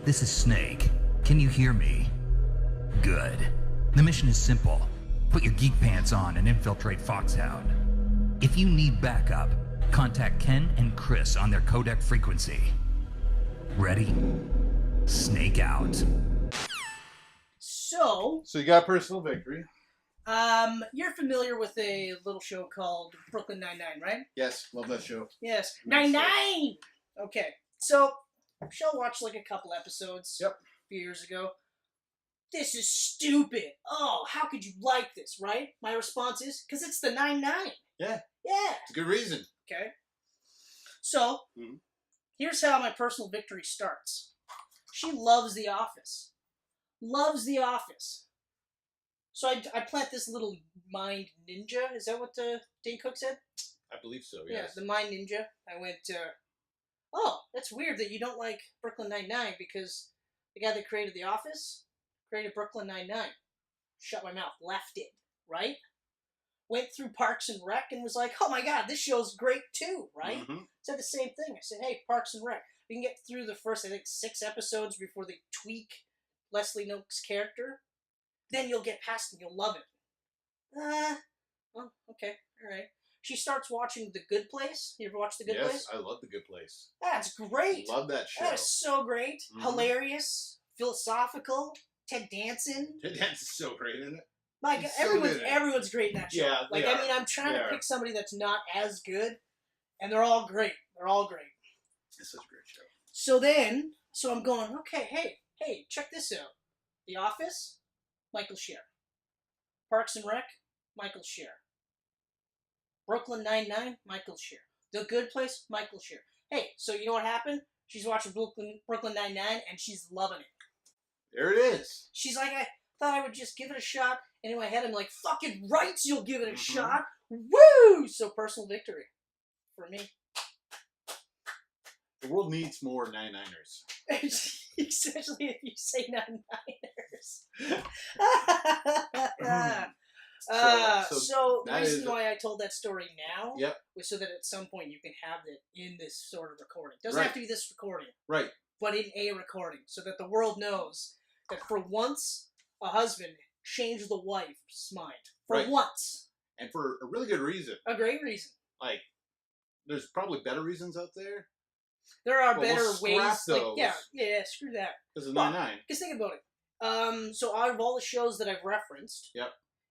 This is Snake. Can you hear me? Good. The mission is simple. Put your geek pants on and infiltrate Foxhound. If you need backup, contact Ken and Chris on their codec frequency. Ready? Snake out. So you got personal victory. You're familiar with a little show called Brooklyn Nine-Nine, right? Yes, love that show. Yes. Nine-Nine! Okay, so Michelle watched like a couple episodes a few years ago. This is stupid. Oh, how could you like this, right? My response is, because it's the 9-9. Yeah. Yeah. It's a good reason. Okay. So, here's how my personal victory starts. She loves The Office. Loves The Office. So I plant this little mind ninja. Is that what Dane Cook said? I believe so, yes. Yeah, the mind ninja. I went, oh, that's weird that you don't like Brooklyn Nine-Nine because the guy that created The Office created Brooklyn Nine-Nine. Shut my mouth. Left it, right? Went through Parks and Rec and was like, oh my god, this show's great too, right? Said the same thing. I said, hey, Parks and Rec. We can get through the first, I think, 6 episodes before they tweak Leslie Knope's character. Then you'll get past and you'll love it. Well, okay, alright. She starts watching The Good Place. You ever watch The Good Place? Yes, I love The Good Place. That's great. Love that show. That is so great. Hilarious. Philosophical. Ted Danson. Ted Danson's so great, isn't it? My God, everyone's great in that show. Yeah, like, I mean, I'm trying to pick somebody that's not as good, and they're all great. They're all great. It's such a great show. So I'm going, okay, hey, check this out. The Office, Michael Scher. Parks and Rec, Michael Scher. Brooklyn Nine-Nine, Michael Scher. The Good Place, Michael Scher. Hey, so you know what happened? She's watching Brooklyn Nine-Nine, and she's loving it. There it is. She's like, I thought I would just give it a shot. And in my head, I'm like, fucking rights, you'll give it a shot. Woo! So personal victory for me. The world needs more 9-9ers. Especially if you say 9-9ers. So the reason why I told that story now was so that at some point you can have it in this sort of recording. Doesn't have to be this recording. Right. But in a recording. So that the world knows that for once, a husband changed the wife's mind. For once. And for a really good reason. A great reason. Like, there's probably better reasons out there. There are better ways. Those. Like, yeah, screw that. Because of 9-9. Because think about it. So out of all the shows that I've referenced,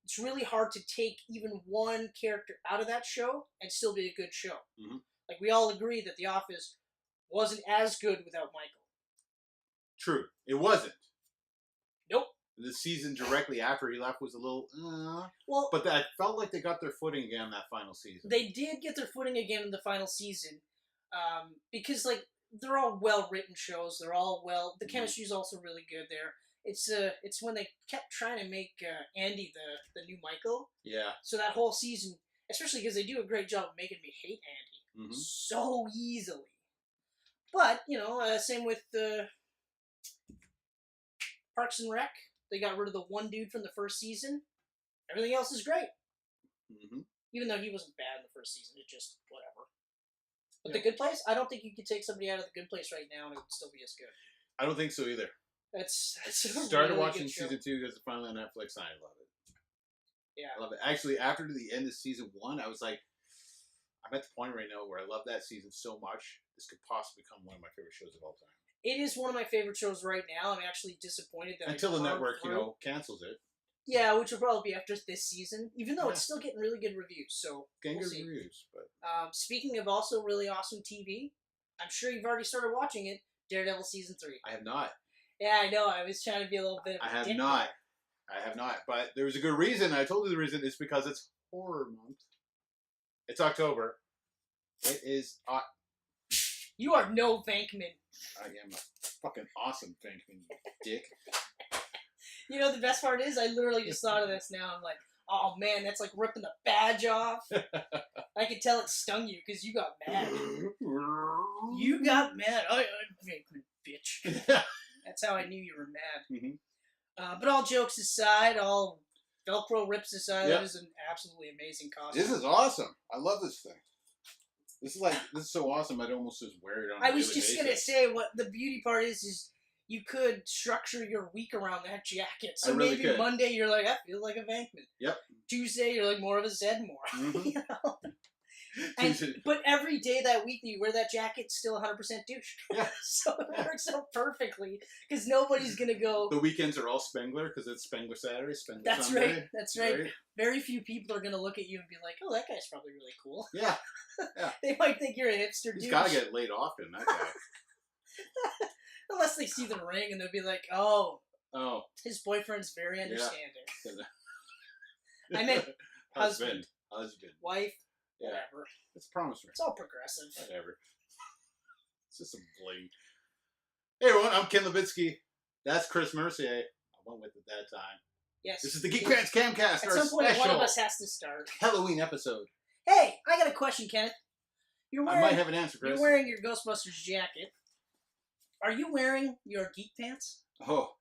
it's really hard to take even one character out of that show and still be a good show. Like, we all agree that The Office wasn't as good without Michael. True. It wasn't. Nope. The season directly after he left was a little, well, but I felt like they got their footing again that final season. They did get their footing again in the final season, because like they're all well written shows. They're all the chemistry is also really good there. It's when they kept trying to make Andy the new Michael. Yeah. So that whole season, especially because they do a great job of making me hate Andy so easily. But same with Parks and Rec. They got rid of the one dude from the first season. Everything else is great. Even though he wasn't bad in the first season, it just whatever. But The Good Place, I don't think you could take somebody out of The Good Place right now and it would still be as good. I don't think so either. That's started really watching season 2 because it's finally on Netflix. And I love it. Yeah, I love it. Actually, after the end of season 1, I was like, I'm at the point right now where I love that season so much. This could possibly become one of my favorite shows of all time. It is one of my favorite shows right now. I'm actually disappointed that until the network, cancels it. Yeah, which will probably be after this season, even though it's still getting really good reviews. So getting good reviews, but speaking of also really awesome TV, I'm sure you've already started watching it. Daredevil season 3. I have not. Yeah, I know. I was trying to be a little bit. I have not. But there's a good reason. I told you the reason. It's because it's horror month. It's October. It is. You are no Venkman. I am a fucking awesome Venkman, dick. The best part is, I literally just thought of this now. I'm like, oh man, that's like ripping the badge off. I could tell it stung you because you got mad. You got mad. I'm Venkman, bitch. That's how I knew you were mad. But all jokes aside, all Velcro rips aside, that is an absolutely amazing costume. This is awesome. I love this thing. This is so awesome. I'd almost just wear it on. I was just gonna say what the beauty part is you could structure your week around that jacket. So really maybe could. Monday you're like, I feel like a Venkman. Yep. Tuesday you're like more of a Zedmore. Mhm. You know? But every day that week that you wear that jacket, it's still 100% douche. Yeah. So it works out perfectly because nobody's gonna go. The weekends are all Spengler because it's Spengler Saturday, Spengler That's Sunday. right. That's right. Very few people are gonna look at you and be like, "Oh, that guy's probably really cool." Yeah. They might think you're a hipster He's douche. got to get laid often, that guy. Unless they see the ring and they'll be like, "Oh, Oh. his boyfriend's very understanding." Yeah. I meant Husband. wife, Yeah. whatever. It's a promise ring. It's all progressive. Whatever. It's just some bling. Hey everyone, I'm Ken Livitski. That's Chris Mercier. I went with it that time. Yes. This is the Geek Pants Camcast, At our some point, one special of us has to start. Halloween episode. Hey, I got a question, Kenneth. I might have an answer, Chris. You're wearing your Ghostbusters jacket. Are you wearing your Geek Pants? Oh,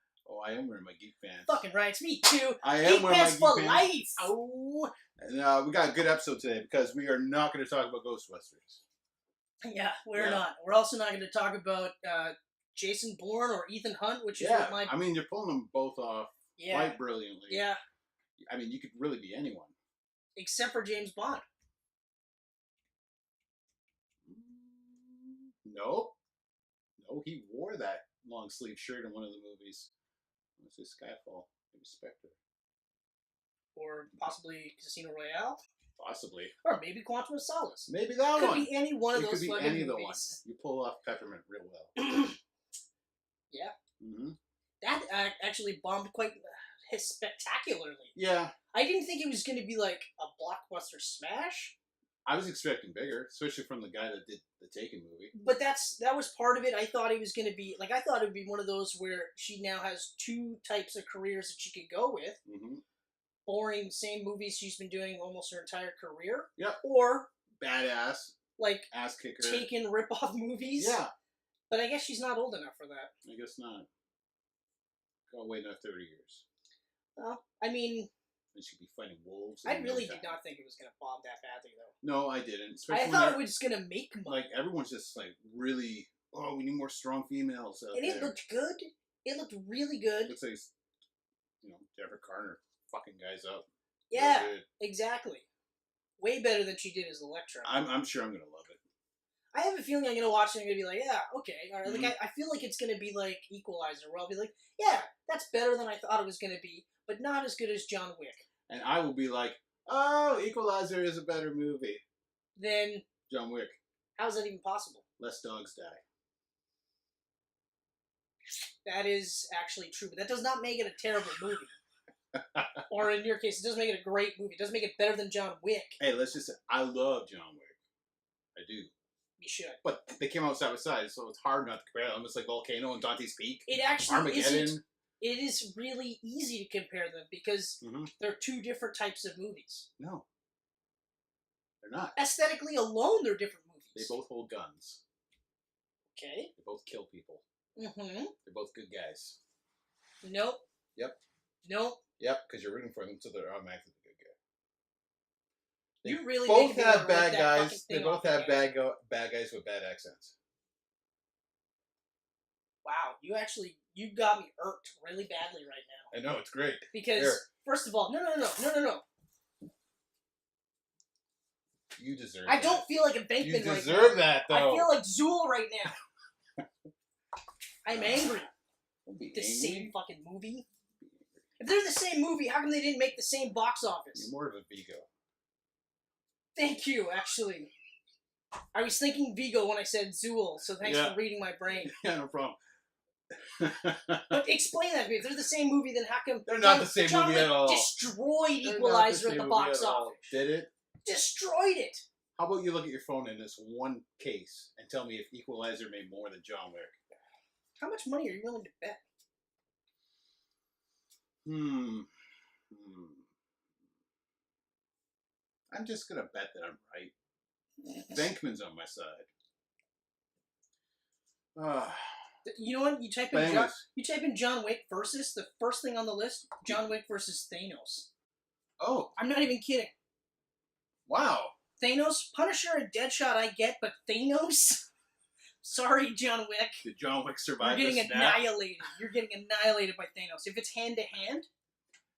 I am wearing my Geek Pants. Fucking right, it's me too. I am Geek wearing Pants my for Geek Pants. life. Oh, and we got a good episode today because we are not going to talk about Ghostbusters. Yeah, we're not. We're also not going to talk about Jason Bourne or Ethan Hunt, which is what my... I mean, you're pulling them both off quite brilliantly. Yeah. I mean, you could really be anyone. Except for James Bond. Nope. No, he wore that long sleeve shirt in one of the movies. Let's say Skyfall. Maybe Spectre. Or possibly Casino Royale. Possibly. Or maybe Quantum of Solace. Maybe that Could one. be any one of those fucking fucking any of the movies. ones. You pull off Peppermint real well. Yeah. Mm-hmm. That actually bombed quite spectacularly. Yeah. I didn't think it was going to be like a blockbuster smash. I was expecting bigger, especially from the guy that did the Taken movie. But that was part of it. I thought it was going to be, like, I thought it would be one of those where she now has two types of careers that she could go with. Mm-hmm. Boring, same movies she's been doing almost her entire career. Yep. Or, Badass. like, Ass kicker. Taken rip-off movies. Yeah. But I guess she's not old enough for that. I guess not. Gotta wait another 30 years. Well, I mean... And she'd be fighting wolves. I really did not think it was going to bomb that badly, though. No, I didn't. I Especially thought it was going to make money. like, everyone's just, like, really... Oh, we need more strong females out And there. it looked good. It looked really good. Looks like, Jennifer Garner fucking guys up. Yeah, Really good. exactly. Way better than she did as Elektra. I'm sure I'm gonna love it. I have a feeling I'm going to watch it and I'm going to be like, yeah, okay. All right. Mm-hmm. Like, I feel like it's going to be like Equalizer, where I'll be like, yeah, that's better than I thought it was going to be, but not as good as John Wick. And I will be like, oh, Equalizer is a better movie. Then, John Wick. how is that even possible? Less dogs die. That is actually true, but that does not make it a terrible movie. Or in your case, it doesn't make it a great movie. It doesn't make it better than John Wick. Hey, let's just say, I love John Wick. I do. You should. But they came out side by side, so it's hard not to compare them. It's like Volcano and Dante's Peak. It actually Armageddon. isn't. It is really easy to compare them because they're two different types of movies. No. They're not. Aesthetically alone, they're different movies. They both hold guns. Okay. They both kill people. Mm-hmm. They're both good guys. Nope. Yep. Nope. Yep, because you're rooting for them, so they're automatically the good guy. They You really both make me have wanna rip bad that guys. fucking They thing both off have again. bad guys with bad accents. Wow, you got me irked really badly right now. I know, it's great. Because, Here. first of all, no. You deserve I that. don't feel like a Bankman You right now. deserve that, though. I feel like Zool right now. I'm angry. Don't be The angry. same fucking movie? If they're the same movie, how come they didn't make the same box office? You're more of a Vigo. Thank you, actually. I was thinking Vigo when I said Zool, so thanks Yeah. for reading my brain. Yeah, no problem. But explain that to me. If they're the same movie, then how come... They're not the same John movie Wick at all. destroyed They're not Equalizer at same the movie box at all. office. Did it? Destroyed it. How about you look at your phone in this one case and tell me if Equalizer made more than John Wick? How much money are you willing to bet? I'm just gonna bet that I'm right. Venkman's on my side. You know what? You type in John Wick versus, the first thing on the list, John Wick versus Thanos. Oh, I'm not even kidding. wow. Thanos, Punisher and Deadshot I get, but Thanos? Sorry, John Wick. Did John Wick survive You're the getting snap? annihilated. You're getting annihilated by Thanos. If it's hand to hand,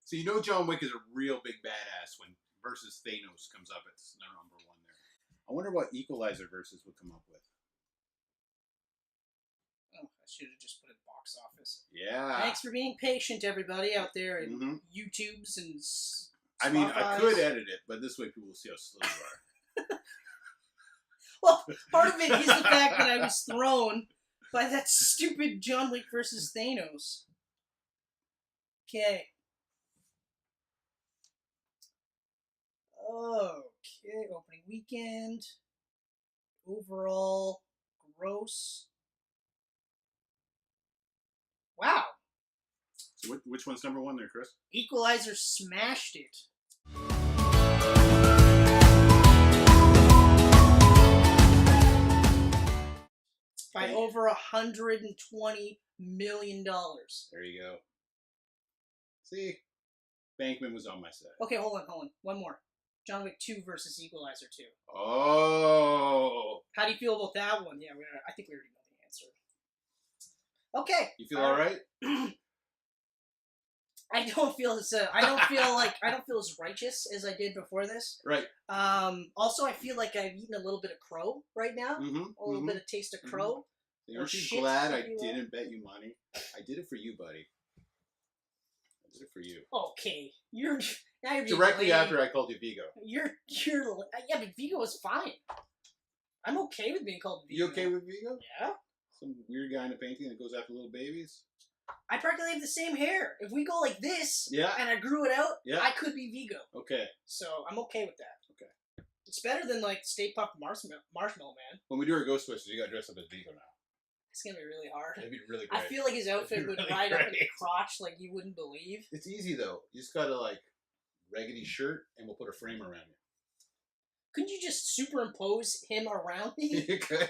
So you know John Wick is a real big badass when versus Thanos comes up. It's number one there. I wonder what Equalizer versus would come up with. oh, I should have just put it box office. Yeah. Thanks for being patient, everybody out there in YouTubes and I mean, I Spotify's. could edit it, but this way people will see how slow you are. Well, part of it is the fact that I was thrown by that stupid John Wick versus Thanos. Okay. Okay, opening weekend. Overall, gross. Wow. So which one's number one there, Chris? Equalizer smashed it. By over $120 million. There you go. See? Bankman was on my side. Okay, hold on. One more. John Wick 2 versus Equalizer 2. Oh. How do you feel about that one? Yeah, I think we already know the answer. Okay. You feel all right? I don't feel as righteous as I did before this. Right. Also, I feel like I've eaten a little bit of crow right now. A little bit of taste of crow. Aren't you glad I didn't bet you money? I did it for you, buddy. I did it for you. Okay, you're being Directly lame. after I called you Vigo. You're yeah, but Vigo was fine. I'm okay with being called Vigo. You okay with Vigo? Yeah. Some weird guy in a painting that goes after little babies. I practically have the same hair. If we go like this, Yeah. and I grew it out, Yeah. I could be Vigo. Okay. So I'm okay with that. Okay. It's better than like Stay Puft Marshmallow Man. When we do our Ghostbusters, you gotta dress up as Vigo now. It's gonna be really hard. It'd be really great. I feel like his outfit would really ride up in great. the crotch like you wouldn't believe. It's easy though. You just gotta like raggedy shirt, and we'll put a frame around you. Couldn't you just superimpose him around me? You could.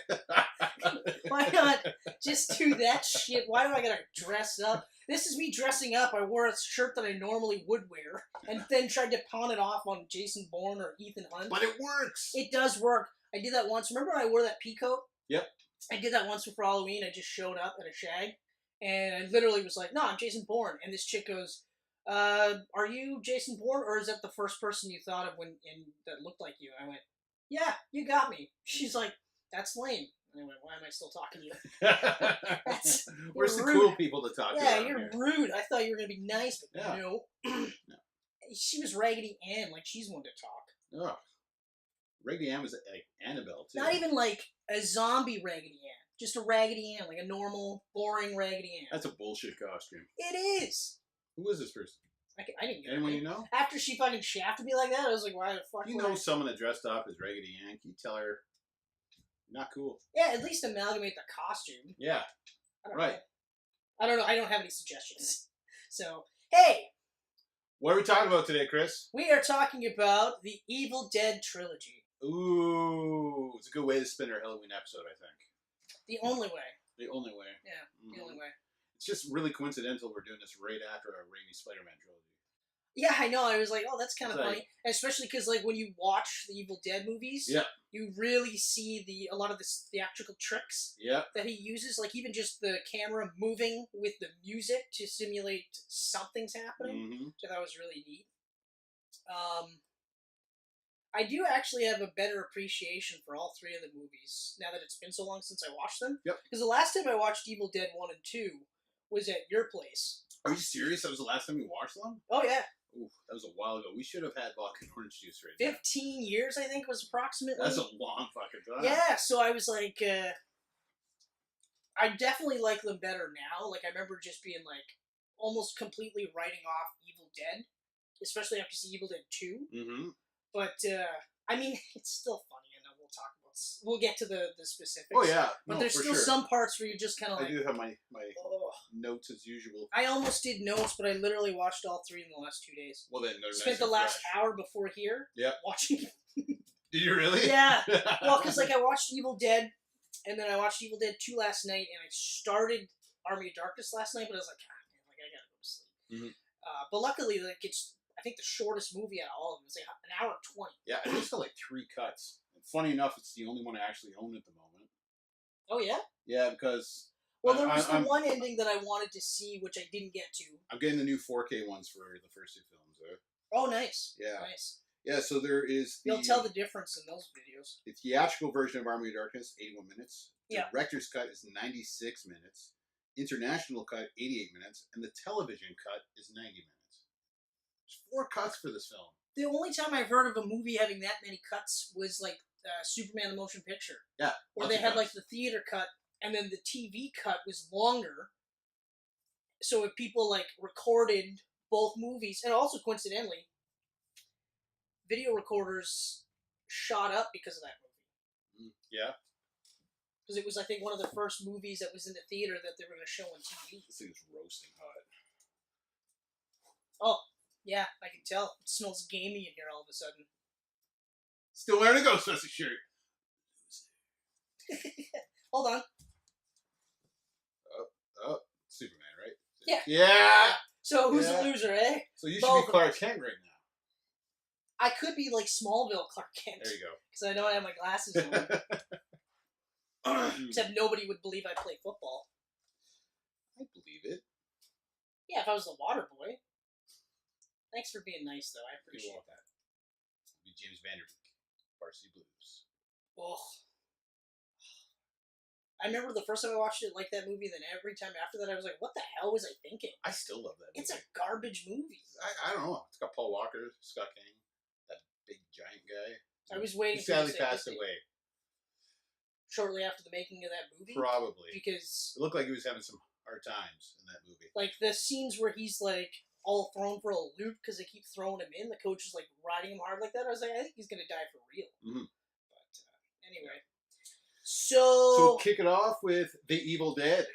Why not just do that shit? Why do I gotta dress up? This is me dressing up. I wore a shirt that I normally would wear, and then tried to pawn it off on Jason Bourne or Ethan Hunt. But it works. It does work. I did that once. Remember when I wore that peacoat? Yep. I did that once for Halloween. I just showed up at a shag, and I literally was like, "No, I'm Jason Bourne." And this chick goes, "Are you Jason Bourne, or is that the first person you thought of that looked like you?" I went, "Yeah, you got me." She's like, "That's lame." And I went, "Why am I still talking to you?" Where's the rude. cool people to talk to? Yeah, around you're here? rude. I thought you were gonna be nice, but Yeah. no. She was Raggedy Ann, like she's one to talk. Oh. Raggedy Ann was like Annabelle too. Not even like a zombie Raggedy Ann. Just a Raggedy Ann, like a normal, boring Raggedy Ann. That's a bullshit costume. It is. Who is this person? I didn't get Anyone it. you know? After she fucking shafted me like that, I was like, why the fuck You would know I... someone that dressed up as Raggedy Ann? Can you tell her? Not cool. Yeah, at least amalgamate the costume. Yeah. I don't Right. know. I don't know. I don't have any suggestions. So, hey, What are we talking about today, Chris? we are talking about the Evil Dead trilogy. Ooh, it's a good way to spend our Halloween episode, I think. The only way. The only way. Yeah, the only way. It's just really coincidental we're doing this right after our Raimi Spider-Man trilogy. Yeah, I know. I was like, oh, that's kind of It's like- funny. Especially because, like, when you watch the Evil Dead movies, Yeah. you really see a lot of the theatrical tricks Yeah. that he uses. Like, even just the camera moving with the music to simulate something's happening. Mm-hmm. So that was really neat. I do actually have a better appreciation for all three of the movies now that it's been so long since I watched them. Yep. Because the last time I watched Evil Dead 1 and 2 was at your place. Are you serious? That was the last time we watched them? Oh, yeah. Ooh, that was a while ago. We should have had vodka and orange juice right now. 15 years, I think, was approximately. That's a long fucking time. Yeah, so I was like, I definitely like them better now. Like, I remember just being like, almost completely writing off Evil Dead, especially after see Evil Dead 2. Mm-hmm. But, I mean, it's still funny, and we'll get to the specifics. Oh, yeah. But No, there's for still sure. some parts where you're just kind of I like, do have my oh. notes as usual. I almost did notes, but I literally watched all three in the last 2 days. Well, then they're Spent nice the and last fresh. hour before here watching. Did you really? Yeah. Well, because like I watched Evil Dead, and then I watched Evil Dead 2 last night, and I started Army of Darkness last night, but I was like, man, like I gotta go to sleep. Mm-hmm. But luckily, like it's I think the shortest movie out of all of them. It's like an hour and 20. Yeah, I just got like 3 cuts. And funny enough, it's the only one I actually own at the moment. Oh yeah. Yeah, because Well, there was the one ending that I wanted to see, which I didn't get to. I'm getting the new 4K ones for the first 2 films. Oh, nice. Yeah. Nice. Yeah, so there is You'll tell the difference in those videos. The theatrical version of Army of Darkness, 81 minutes. Yeah. Director's cut is 96 minutes. International cut, 88 minutes. And the television cut is 90 minutes. There's 4 cuts for this film. The only time I've heard of a movie having that many cuts was like Superman the Motion Picture. Yeah. Where they had like the theater cut and then the TV cut was longer. So if people like recorded both movies, and also coincidentally, video recorders shot up because of that movie. Yeah. Because it was, I think, one of the first movies that was in the theater that they were going to show on TV. This thing is roasting hot. Oh, yeah, I can tell. It smells gamey in here all of a sudden. Still wearing a Ghostbusters shirt. Hold on. Oh, Superman, right? Yeah. Yeah! So who's the loser, eh? So you should be Clark Kent right now. I could be like Smallville Clark Kent. There you go. Because I don't have my glasses on. Except nobody would believe I play football. I believe it. Yeah, if I was the water boy. Thanks for being nice, though. I appreciate that. It'd be James Vanderbeek, Varsity Blues. Oh. I remember the first time I watched it like that movie, then every time after that I was like, what the hell was I thinking? I still love that movie. It's a garbage movie. I don't know. It's got Paul Walker, Scott King, that big giant guy. I was waiting he for sadly passed away. Shortly after the making of that movie? Probably. Because it looked like he was having some hard times in that movie. Like the scenes where he's like all thrown for a loop because they keep throwing him in. The coach is like riding him hard like that. I was like, I think he's going to die for real. Mm-hmm. But anyway. So kick it off with The Evil Dead.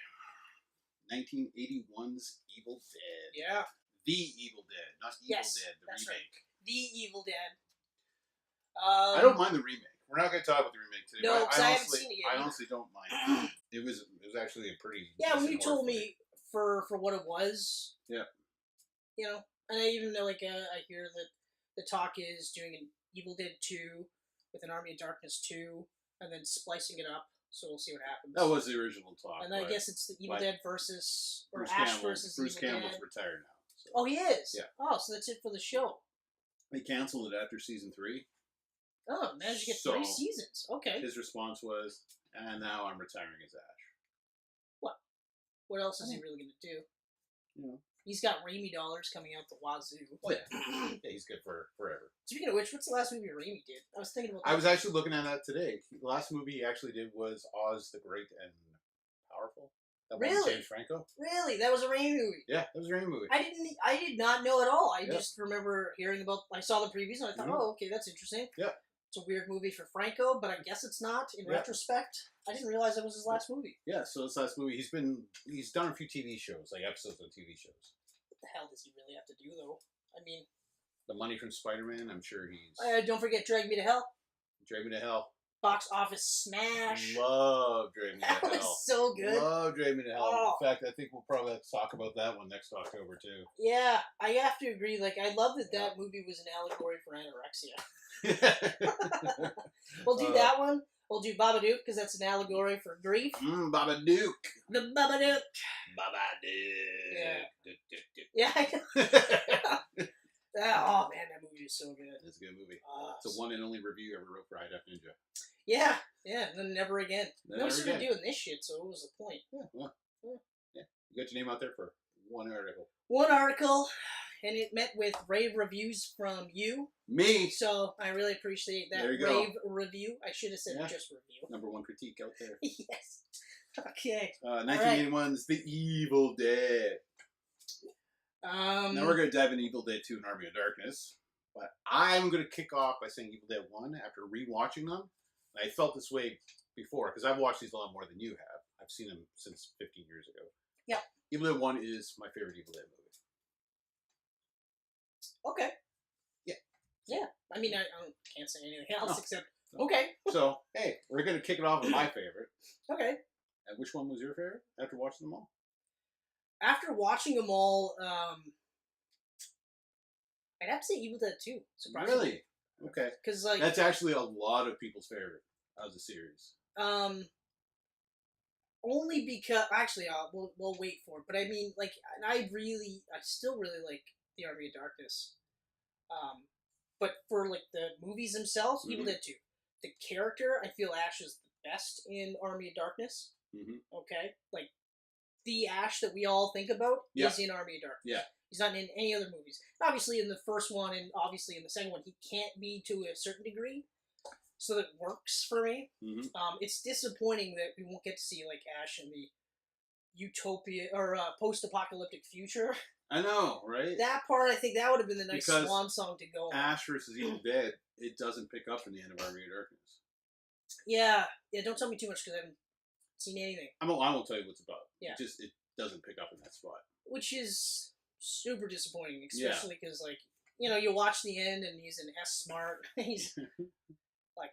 1981's Evil Dead. Yeah. The Evil Dead, not Evil Dead, the remake. Right. The Evil Dead. I don't mind the remake. We're not going to talk about the remake today. No, because I haven't seen it yet. I honestly don't mind. It was actually a pretty. Yeah, when you told me for what it was. Yeah. You know, and I even know, like, I hear that the talk is doing an Evil Dead 2 with an Army of Darkness 2, and then splicing it up. So we'll see what happens. That was the original talk. And I guess it's the Evil Dead versus Bruce Ash Campbell, versus Bruce Evil Campbell's Dead. retired now. So. Oh, he is. Yeah. Oh, so that's it for the show. They canceled it after season 3. Oh, managed to get 3 seasons. Okay. His response was, "And now I'm retiring as Ash." What else is he really going to do? You know. He's got Raimi dollars coming out the wazoo. Oh, yeah. Yeah, he's good for forever. Speaking of which, what's the last movie Raimi did? I was thinking about that. I was actually looking at that today. The last movie he actually did was Oz the Great and Powerful. That one with James Franco. Really? That was a Raimi movie? Yeah, that was a Raimi movie. I did not know at all. I just remember hearing about, I saw the previews and I thought, oh, okay, that's interesting. Yeah. It's a weird movie for Franco, but I guess it's not in retrospect. I didn't realize that was his last movie. Yeah, so his last movie. He's done a few TV shows, like episodes of TV shows. What the hell does he really have to do, though? I mean, the money from Spider-Man, I'm sure he's... don't forget Drag Me to Hell. Drag Me to Hell. Box office smash. Love Drag Me to Hell. That was so good. Love Drag Me to Hell. Oh. In fact, I think we'll probably have to talk about that one next October, too. Yeah, I have to agree. Like, I love that movie was an allegory for anorexia. We'll do that one. We'll do Babadook, because that's an allegory for grief. Babadook. The Babadook. Babadook. Yeah, I know. Oh, man, that movie is so good. It's a good movie. It's the one and only review I ever wrote for High Def Ninja. Yeah, and then never again. Never started doing this shit, so what was the point? Yeah, well, yeah. You got your name out there for one article. One article, and it met with rave reviews from you. Me! So I really appreciate that rave review. I should have said just review. Number 1 critique out there. Yes. Okay. 1981's The Evil Dead. Now we're going to dive into Evil Dead 2 and Army of Darkness. But I'm going to kick off by saying Evil Dead 1 after rewatching them. And I felt this way before, because I've watched these a lot more than you have. I've seen them since 15 years ago. Yeah. Evil Dead 1 is my favorite Evil Dead movie. Okay. Yeah. Yeah. I mean, I can't say anything else except, okay. So, hey, we're going to kick it off with my favorite. Okay. And which one was your favorite after watching them all? After watching them all, I'd have to say Evil Dead 2. Surprisingly. Really? Okay. Because, like... That's actually a lot of people's favorite of the series. only because actually, we'll wait for it. But I mean, like, I still really like the Army of Darkness. But for like the movies themselves, Evil Dead 2, the character, I feel Ash is the best in Army of Darkness. Okay, like the Ash that we all think about is in Army of Darkness. Yeah, he's not in any other movies. Obviously, in the first one and obviously in the second one, he can't be to a certain degree. So that works for me. It's disappointing that we won't get to see like Ash in the utopia or post-apocalyptic future. I know, right? That part, I think that would have been the nice swan song to go on. Ash versus Evil Dead, it doesn't pick up in the end of Army of Darkness. Yeah. Don't tell me too much because I haven't seen anything. I won't tell you what's about. Yeah. It doesn't pick up in that spot. Which is super disappointing, especially because, like, you know, you watch the end and he's an S-Smart. He's, like,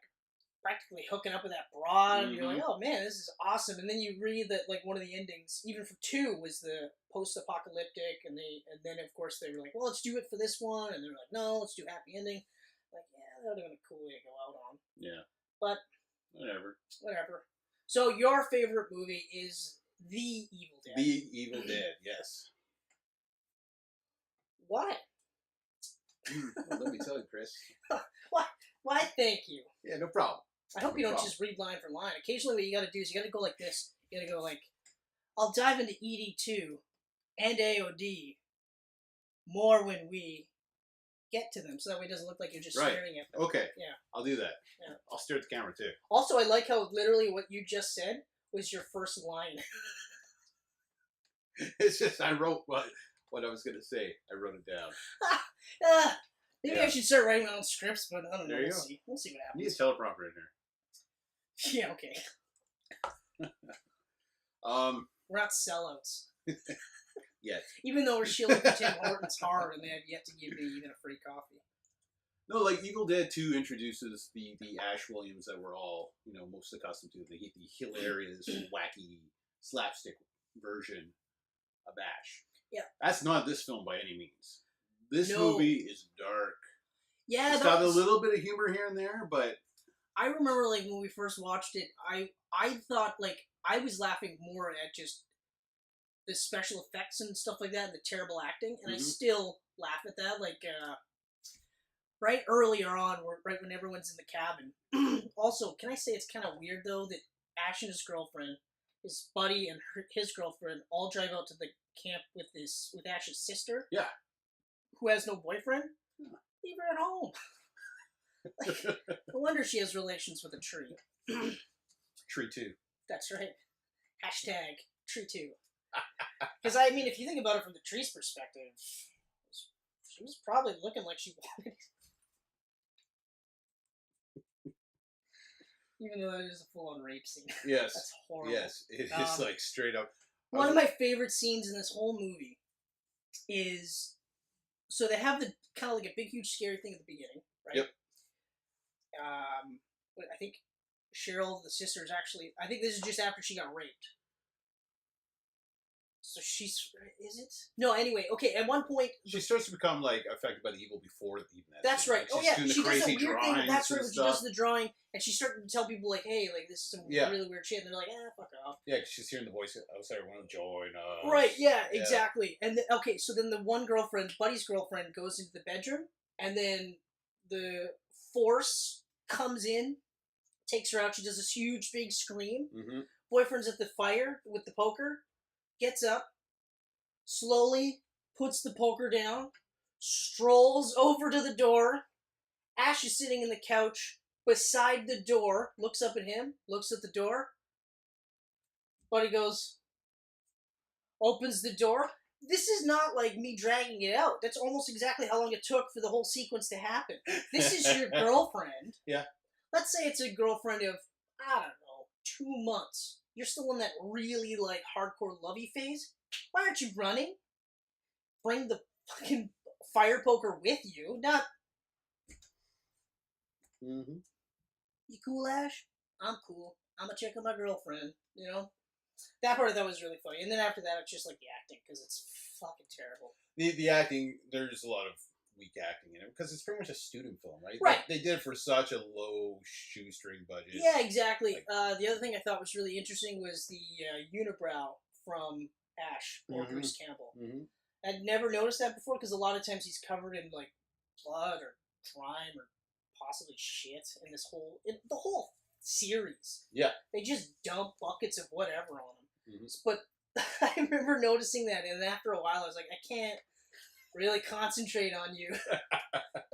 practically hooking up with that broad. And you're like, oh, man, this is awesome. And then you read that, like, one of the endings, even for 2, was the post-apocalyptic. And then, of course, they were like, well, let's do it for this one. And they're like, no, let's do happy ending. Like, yeah, that would have been a cool way to go out on. Yeah. But Whatever. So your favorite movie is The Evil Dead. The Evil Dead, yes. Why? Well, let me tell you, Chris. Why? Thank you. Yeah, no problem. I hope you don't just read line for line. Occasionally, what you got to do is you got to go like this. You got to go like, I'll dive into ED2 and AOD more when we get to them, so that way it doesn't look like you're just staring at them. Okay. Yeah. I'll do that. Yeah. I'll stare at the camera too. Also, I like how literally what you just said was your first line. It's just I wrote what I was going to say. I wrote it down. Maybe I should start writing my own scripts, but I don't know. There you go. See. We'll see what You happens. need a teleprompter in here. Yeah, okay. We're not sellouts. Yes. Even though we're shilling for Tim Hortons hard and they have yet to give me even a free coffee. No, like Evil Dead 2 introduces the Ash Williams that we're all, most accustomed to. The hilarious, wacky, slapstick version of Ash. Yeah. That's not this film by any means. This movie is dark. Yeah, it's got a little bit of humor here and there, but I remember, like, when we first watched it, I thought, like, I was laughing more at just the special effects and stuff like that and the terrible acting, and I still laugh at that. Like, right earlier on, right when everyone's in the cabin. Also, can I say it's kind of weird, though, that Ash and his girlfriend, his buddy and his girlfriend all drive out to the camp with Ash's sister. Yeah. Who has no boyfriend. Leave her at home. Like, no wonder she has relations with a tree. Tree 2. That's right. Hashtag Tree 2. Because, I mean, if you think about it from the tree's perspective, she was probably looking like she wanted. Even though that is a full-on rape scene. Yes. That's horrible. Yes, it is like straight up. One of my favorite scenes in this whole movie is, so they have the kind of like a big, huge, scary thing at the beginning, right? Yep. I think Cheryl, the sister, is actually, I think this is just after she got raped. So is it? No, anyway, okay, at one point... She starts to become, like, affected by the evil before even that. That's right. Like, she does that weird thing. That's right, when she does the drawing, and she's starting to tell people, like, hey, like, this is some really weird shit, and they're like, fuck off. Yeah, because she's hearing the voice outside, want to join us. Right, yeah, exactly. And, so then the one girlfriend, Buddy's girlfriend, goes into the bedroom, and then the force comes in, takes her out, she does this huge, big scream. Boyfriend's at the fire with the poker. Gets up, slowly puts the poker down, strolls over to the door. Ash is sitting in the couch beside the door, looks up at him, looks at the door. Buddy goes, opens the door. This is not like me dragging it out. That's almost exactly how long it took for the whole sequence to happen. This is your girlfriend. Yeah. Let's say it's a girlfriend of, I don't know, 2 months. You're still in that really, like, hardcore lovey phase. Why aren't you running? Bring the fucking fire poker with you, not... You cool, Ash? I'm cool. I'm gonna check on my girlfriend, you know? That part I thought was really funny. And then after that, it's just, like, the acting, because it's fucking terrible. The acting, there's a lot of weak acting in it because it's pretty much a student film, right? Right. They did it for such a low shoestring budget. Yeah, exactly. Like, the other thing I thought was really interesting was the unibrow from Ash or Bruce Campbell. Mm-hmm. I'd never noticed that before because a lot of times he's covered in like blood or grime or possibly shit in the whole series. Yeah. They just dump buckets of whatever on him. Mm-hmm. But I remember noticing that, and after a while I was like, I can't really concentrate on you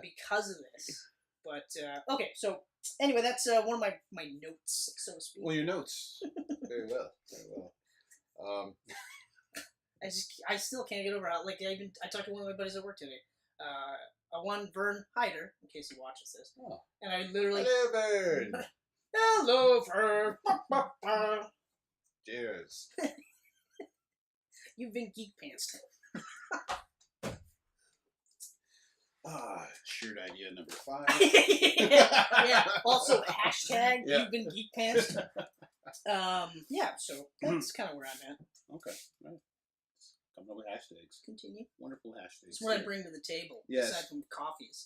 because of this. But, okay, so anyway, that's one of my notes, so to speak. Well, your notes. Very well. Very well. I still can't get over how, like, I talked to one of my buddies at work today. One Vern Hayter, in case he watches this. Oh. And I literally... Hello, Vern! Hello, Vern! Cheers. You've been Geek Pants. Shirt idea number 5. Yeah. Also, hashtag You've been Geek Pants. Yeah, so that's kind of where I'm at. Okay, right. Coming up with hashtags. Continue. Wonderful hashtags. That's what I bring to the table, aside from coffees.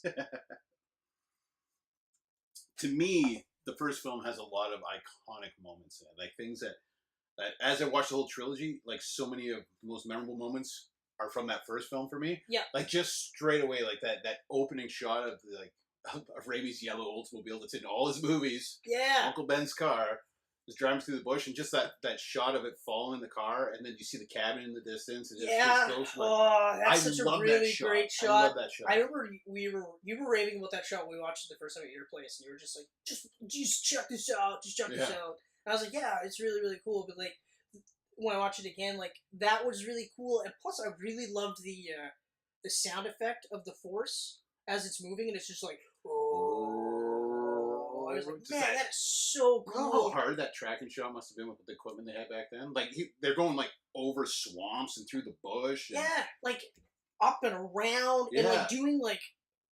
To me, the first film has a lot of iconic moments in it. Like things that as I watched the whole trilogy, like so many of the most memorable moments are from that first film for me. Yeah. Like just straight away, like that opening shot of of Raimi's yellow Oldsmobile that's in all his movies. Yeah. Uncle Ben's car is driving through the bush, and just that shot of it falling in the car, and then you see the cabin in the distance. And just that's such a really great shot. I love that shot. I remember you were raving about that shot when we watched it the first time at your place, and you were just like, just check this out, just check this out. And I was like, yeah, it's really, really cool. But like when I watch it again, like that was really cool, and plus I really loved the sound effect of the Force as it's moving, and it's just like, I was like, man, that is so cool. You know how hard that tracking shot must have been with the equipment they had back then? Like, they're going, like, over swamps and through the bush. And... yeah, like, up and around, and, like, doing, like,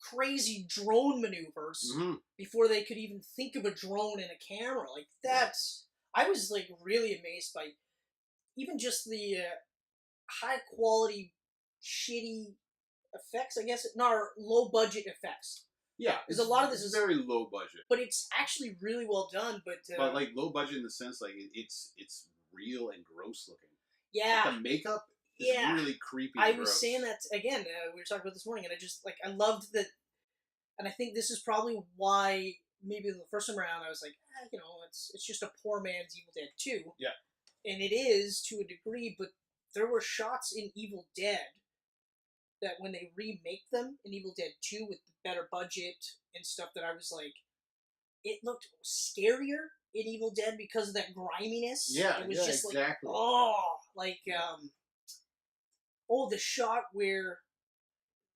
crazy drone maneuvers before they could even think of a drone and a camera. Like, that's... I was, like, really amazed by even just the high-quality, shitty effects, I guess. Not low-budget effects. Yeah, because a lot of this is very low budget, but it's actually really well done. But like low budget in the sense like it's real and gross looking. Yeah, like the makeup is really creepy. I was saying that again. We were talking about this morning, and I loved that, and I think this is probably why maybe the first time around I was like, it's just a poor man's Evil Dead 2. Yeah, and it is to a degree, but there were shots in Evil Dead that when they remake them in Evil Dead 2 with the better budget and stuff, that I was like, it looked scarier in Evil Dead because of that griminess. Yeah, it was just exactly. The shot where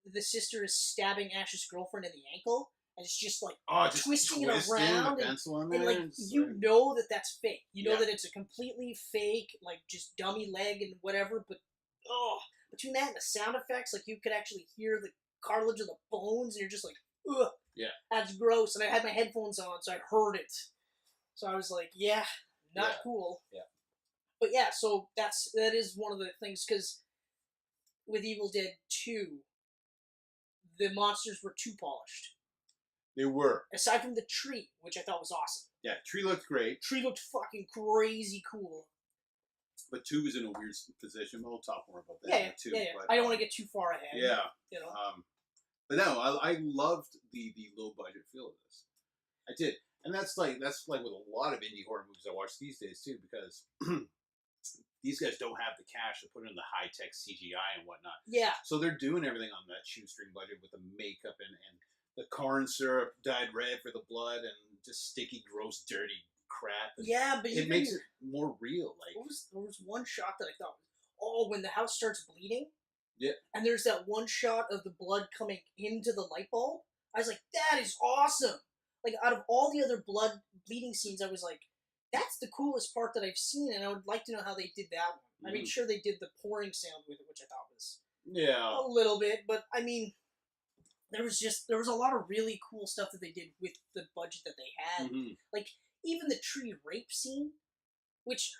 the sister is stabbing Ash's girlfriend in the ankle, and it's just like twisting it around, and like you know that's fake. You know that it's a completely fake, like just dummy leg and whatever. But between that and the sound effects, like you could actually hear the cartilage of the bones, and you're just like, ugh. Yeah. That's gross. And I had my headphones on, so I heard it. So I was like, not cool. Yeah. But yeah, so that is one of the things, because with Evil Dead 2, the monsters were too polished. They were. Aside from the tree, which I thought was awesome. Yeah, tree looked great. Tree looked fucking crazy cool. But 2 is in a weird position. We'll talk more about that. Yeah. But, I don't want to get too far ahead. Yeah. But no, I loved the low budget feel of this. I did, and that's like with a lot of indie horror movies I watch these days too, because these guys don't have the cash to put in the high tech CGI and whatnot. Yeah. So they're doing everything on that shoestring budget with the makeup and the corn syrup dyed red for the blood and just sticky, gross, dirty crap. Yeah, but it makes it more real. Like there was one shot that I thought, when the house starts bleeding. Yeah. And there's that one shot of the blood coming into the light bulb. I was like, that is awesome. Like, out of all the other blood bleeding scenes, I was like, that's the coolest part that I've seen, and I would like to know how they did that one. I mean, sure, they did the pouring sound with it, which I thought was a little bit, but I mean, there was a lot of really cool stuff that they did with the budget that they had. Like, even the tree rape scene, which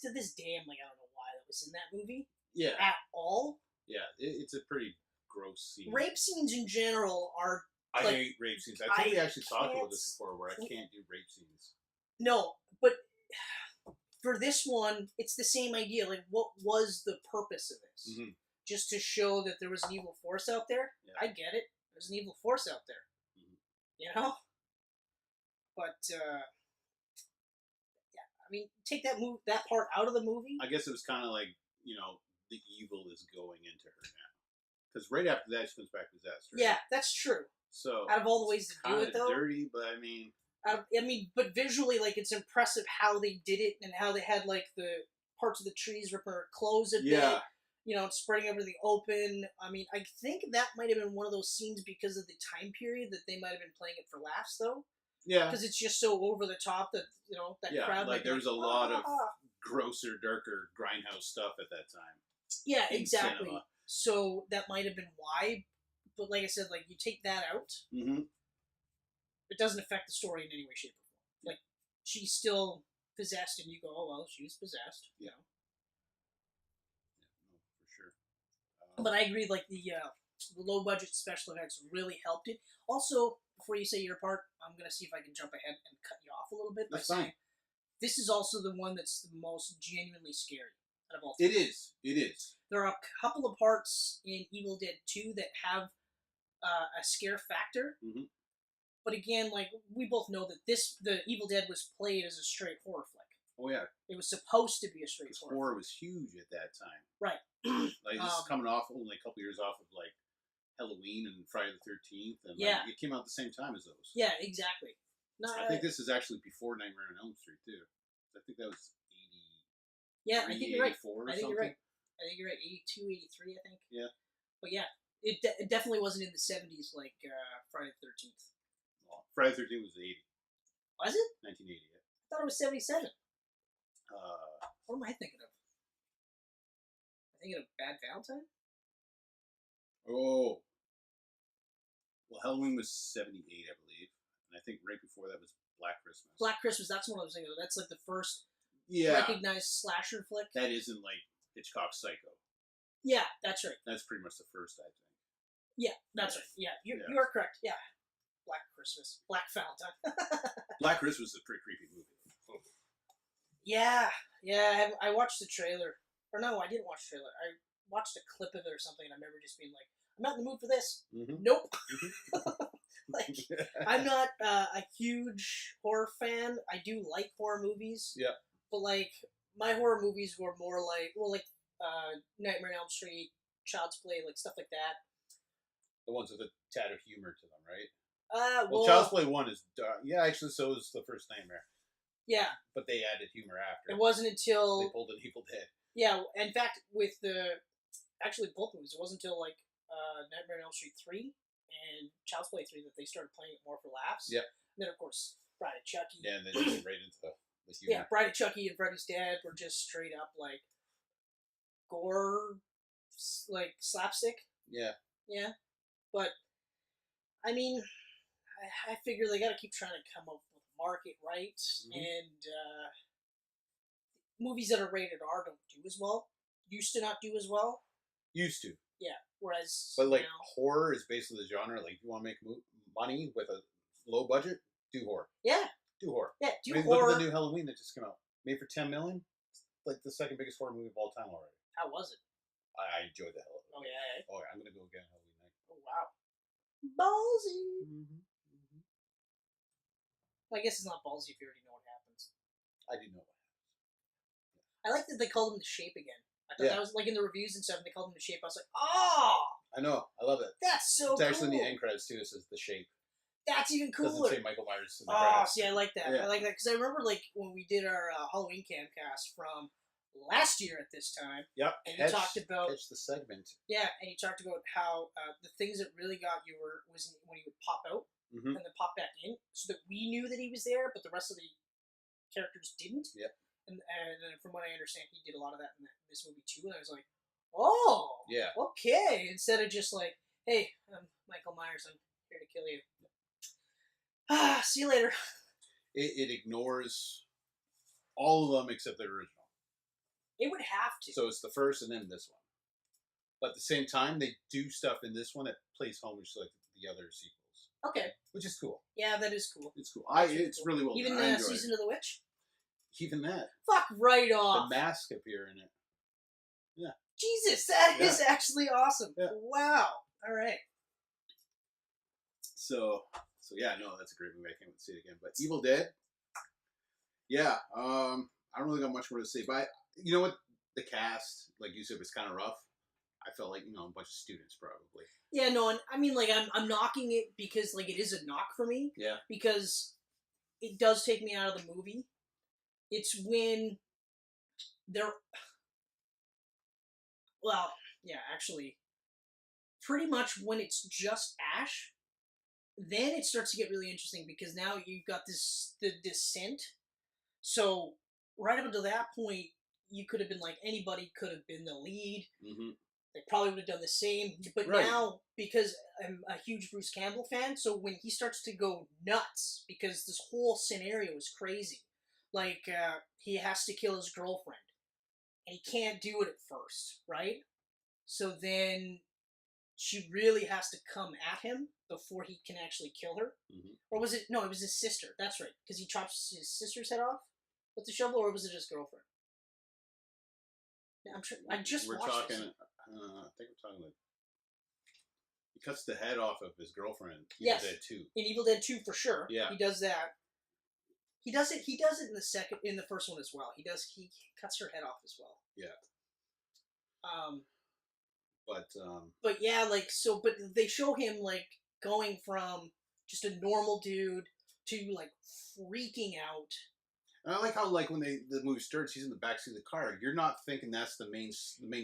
to this day, I'm like, I don't know why that was in that movie. Yeah. At all. Yeah, it's a pretty gross scenes. Rape scenes in general are. I like, hate rape scenes. I think we actually talked about this before, where I can't do rape scenes. No, but for this one, it's the same idea. Like, what was the purpose of this? Mm-hmm. Just to show that there was an evil force out there? Yeah. I get it. There's an evil force out there. Mm-hmm. You know? But, yeah, I mean, take that part out of the movie. I guess it was kind of like, you know, the evil is going into her now. Because right after that, she comes back possessed. Right? Yeah, that's true. So out of all the ways to do it, though. Dirty, but I mean. But visually, like, it's impressive how they did it and how they had, like, the parts of the trees ripping her clothes a bit. You know, spreading everything open. I mean, I think that might have been one of those scenes because of the time period that they might have been playing it for laughs, though. Yeah. Because it's just so over the top that, you know, that crowd. Like, there was a lot of grosser, darker grindhouse stuff at that time. Yeah, exactly. Cinema. So that might have been why. But like I said, like, you take that out, it doesn't affect the story in any way, shape, or form. Like, she's still possessed, and you go, oh, well, she was possessed. You know? Yeah, no, for sure. But I agree, like, the low-budget special effects really helped it. Also, before you say your part, I'm going to see if I can jump ahead and cut you off a little bit by saying this is also the one that's the most genuinely scary out of all three. It is. There are a couple of parts in Evil Dead 2 that have a scare factor. Mm-hmm. But again, like, we both know that the Evil Dead was played as a straight horror flick. Oh, yeah. It was supposed to be a straight horror. Horror was huge at that time. Right. Like, this is coming off only a couple years off of, like, Halloween and Friday the 13th. And like, it came out at the same time as those. Yeah, exactly. No, I think this is actually before Nightmare on Elm Street, too. I think that was 80. Yeah, I think you're right. I think you're right. I think you're right. 82, 83, I think. Yeah. But yeah, it definitely wasn't in the 70s like Friday the 13th. Well, Friday the 13th was 80. Was it? 1980, yeah. I thought it was 77. What am I thinking of? Am I thinking of Bad Valentine? Oh. Well, Halloween was 78, I believe. And I think right before that was Black Christmas. Black Christmas, that's what I was thinking of. That's like the first recognized slasher flick. That isn't like Hitchcock's Psycho. Yeah, that's right. That's pretty much the first, I think. Yeah, that's right. Yeah, you are correct. Yeah. Black Christmas. Black Valentine. Black Christmas is a pretty creepy movie. Yeah. I watched the trailer. Or no, I didn't watch the trailer. I watched a clip of it or something, and I remember just being like, I'm not in the mood for this. Mm-hmm. Nope. Like, I'm not a huge horror fan. I do like horror movies. Yeah. But, like, my horror movies were more like, Nightmare on Elm Street, Child's Play, like, stuff like that. The ones with a tad of humor to them, right? Well, Child's Play 1 is dark. Yeah, actually, so is the first Nightmare. Yeah. But they added humor after. It wasn't until... They pulled an Evil Dead. Yeah, in fact, with actually, both movies, it wasn't until, like, Nightmare on Elm Street 3 and Child's Play 3 that they started playing it more for laughs. Yep. And then, of course, Bride of Chucky. Yeah, and then just right into the humor. Yeah, Bride of Chucky and Freddy's Dead were just straight up, like, gore, like, slapstick. Yeah. Yeah. But, I mean, I figure they gotta keep trying to come up with market right, and movies that are rated R don't do as well. Used to not do as well. Used to. Yeah, whereas... But, like, horror is basically the genre. Like, if you want to make money with a low budget, do horror. Yeah. Do horror. Yeah, do horror. Look at the new Halloween that just came out. Made for $10 million. Like, the second biggest horror movie of all time already. How was it? I enjoyed the hell of it. Oh, yeah. Oh, yeah. I'm going to go again Halloween night. Oh, wow. Ballsy. Well, I guess it's not ballsy if you already know what happens. I do know what happens. I like that they called him the Shape again. I thought that was, like, in the reviews and stuff, and they called him the Shape. I was like, oh! I know. I love it. That's so cool. It's actually in the end credits, too. It says The Shape. That's even cooler. Doesn't say Michael Myers in the credits. See, I like that. Yeah. I like that, because I remember, like, when we did our Halloween Camcast from last year at this time. Yep. And you talked about... Catch the segment. Yeah, and you talked about how the things that really got you was when he would pop out and then pop back in, so that we knew that he was there, but the rest of the characters didn't. Yep. And from what I understand, he did a lot of that in this movie too, and I was like, oh! Yeah. Okay! Instead of just like, hey, I'm Michael Myers, I'm here to kill you. See you later. It ignores all of them except the original. It would have to. So it's the first and then this one. But at the same time, they do stuff in this one that plays homage to like the other sequels. Okay. Which is cool. Yeah, that is cool. It's cool. It's cool. really well Even done. Season of the Witch? Even that. Fuck right off. The mask appear in it. Yeah. Jesus, that is actually awesome. Yeah. Wow. All right. So yeah, no, that's a great movie. I can't wait to see it again. But Evil Dead, yeah, I don't really got much more to say. But you know what? The cast, like you said, was kind of rough. I felt like, a bunch of students probably. Yeah, no, and I mean, like, I'm knocking it because, like, it is a knock for me. Yeah. Because it does take me out of the movie. It's when they're... Well, yeah, actually, pretty much when it's just Ash, then it starts to get really interesting because now you've got the descent. So, right up until that point, you could have been like, anybody could have been the lead. Mm-hmm. They probably would have done the same. But now, because I'm a huge Bruce Campbell fan, so when he starts to go nuts, because this whole scenario is crazy. Like, he has to kill his girlfriend. And he can't do it at first, right? So then she really has to come at him before he can actually kill her. Mm-hmm. Or was it... No, it was his sister. That's right. Because he chops his sister's head off with the shovel, or was it his girlfriend? I just We're watched talking... this. I think we're talking like... He cuts the head off of his girlfriend. Yes. Evil Dead 2. In Evil Dead 2, for sure. Yeah. He does that. He does it in the first one as well. He cuts her head off as well. Yeah. But yeah, like, so, but they show him, like, going from just a normal dude to, like, freaking out. And I like how, like, when the movie starts, he's in the backseat of the car. You're not thinking that's the main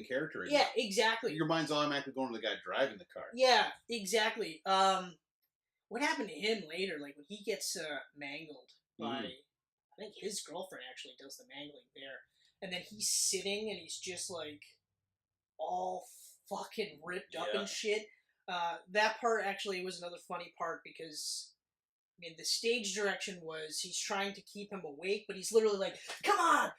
character anymore. Yeah, exactly. Your mind's automatically going to the guy driving the car. Yeah, exactly. What happened to him later, like, when he gets mangled by, I think his girlfriend actually does the mangling there. And then he's sitting and he's just, like, all fucking ripped up and shit. That part actually was another funny part because, I mean, the stage direction was he's trying to keep him awake, but he's literally like, come on,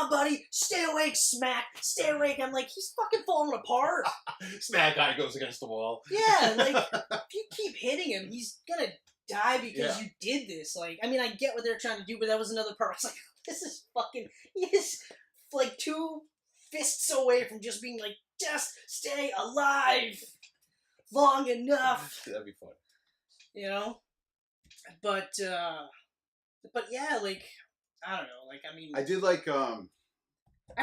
buddy, stay awake, Smack, stay awake. I'm like, he's fucking falling apart. Smack guy goes against the wall. Yeah, like, if you keep hitting him, he's gonna die because you did this. Like, I mean, I get what they're trying to do, but that was another part. I was like, this is fucking, he is, like, 2 fists away from just being like, just stay alive long enough. That'd be fun. You know? But yeah, like, I don't know, like, I mean... I did like, I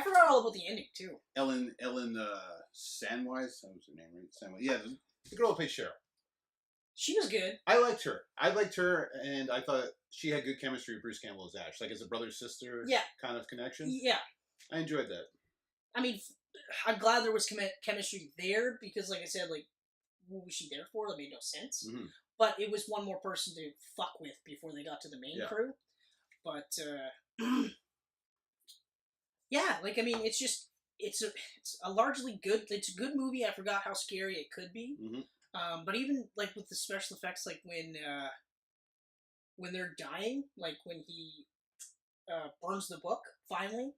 forgot all about the ending, too. Ellen Sandwise? That was her name, right? Sandwise. Yeah, the girl who plays Cheryl. She was good. I liked her, and I thought she had good chemistry with Bruce Campbell as Ash. Like, as a brother-sister kind of connection. Yeah. I enjoyed that. I mean, I'm glad there was chemistry there, because, like I said, like, what was she there for? That made no sense. Mm-hmm. But it was one more person to fuck with before they got to the main crew. But, yeah, like, I mean, it's a largely good, it's a good movie. I forgot how scary it could be. Mm-hmm. But even, like, with the special effects, like, when they're dying, like, when he burns the book, finally.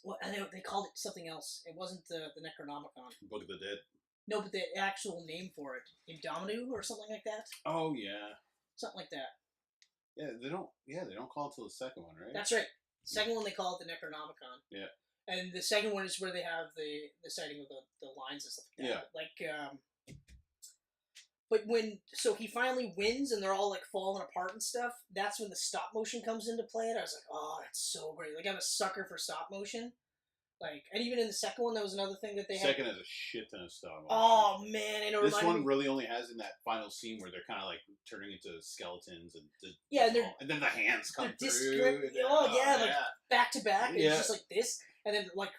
Well, I know they called it something else. It wasn't the Necronomicon. Book of the Dead. No, but the actual name for it, Indominus or something like that. Oh yeah, something like that. Yeah, they don't call it till the second one, right? That's right. Second one they call it the Necronomicon. Yeah. And the second one is where they have the sighting of the lines and stuff like that. Yeah. Like, but so he finally wins and they're all like falling apart and stuff. That's when the stop motion comes into play. And I was like, oh, that's so great. Like, I'm a sucker for stop motion. Like, and even in the second one, that was another thing that they had. Second has a shit ton of stop motion. Oh man, and this one really only has in that final scene where they're kind of like turning into skeletons and and then the hands come through. Like back to back, and it's just like this, and then like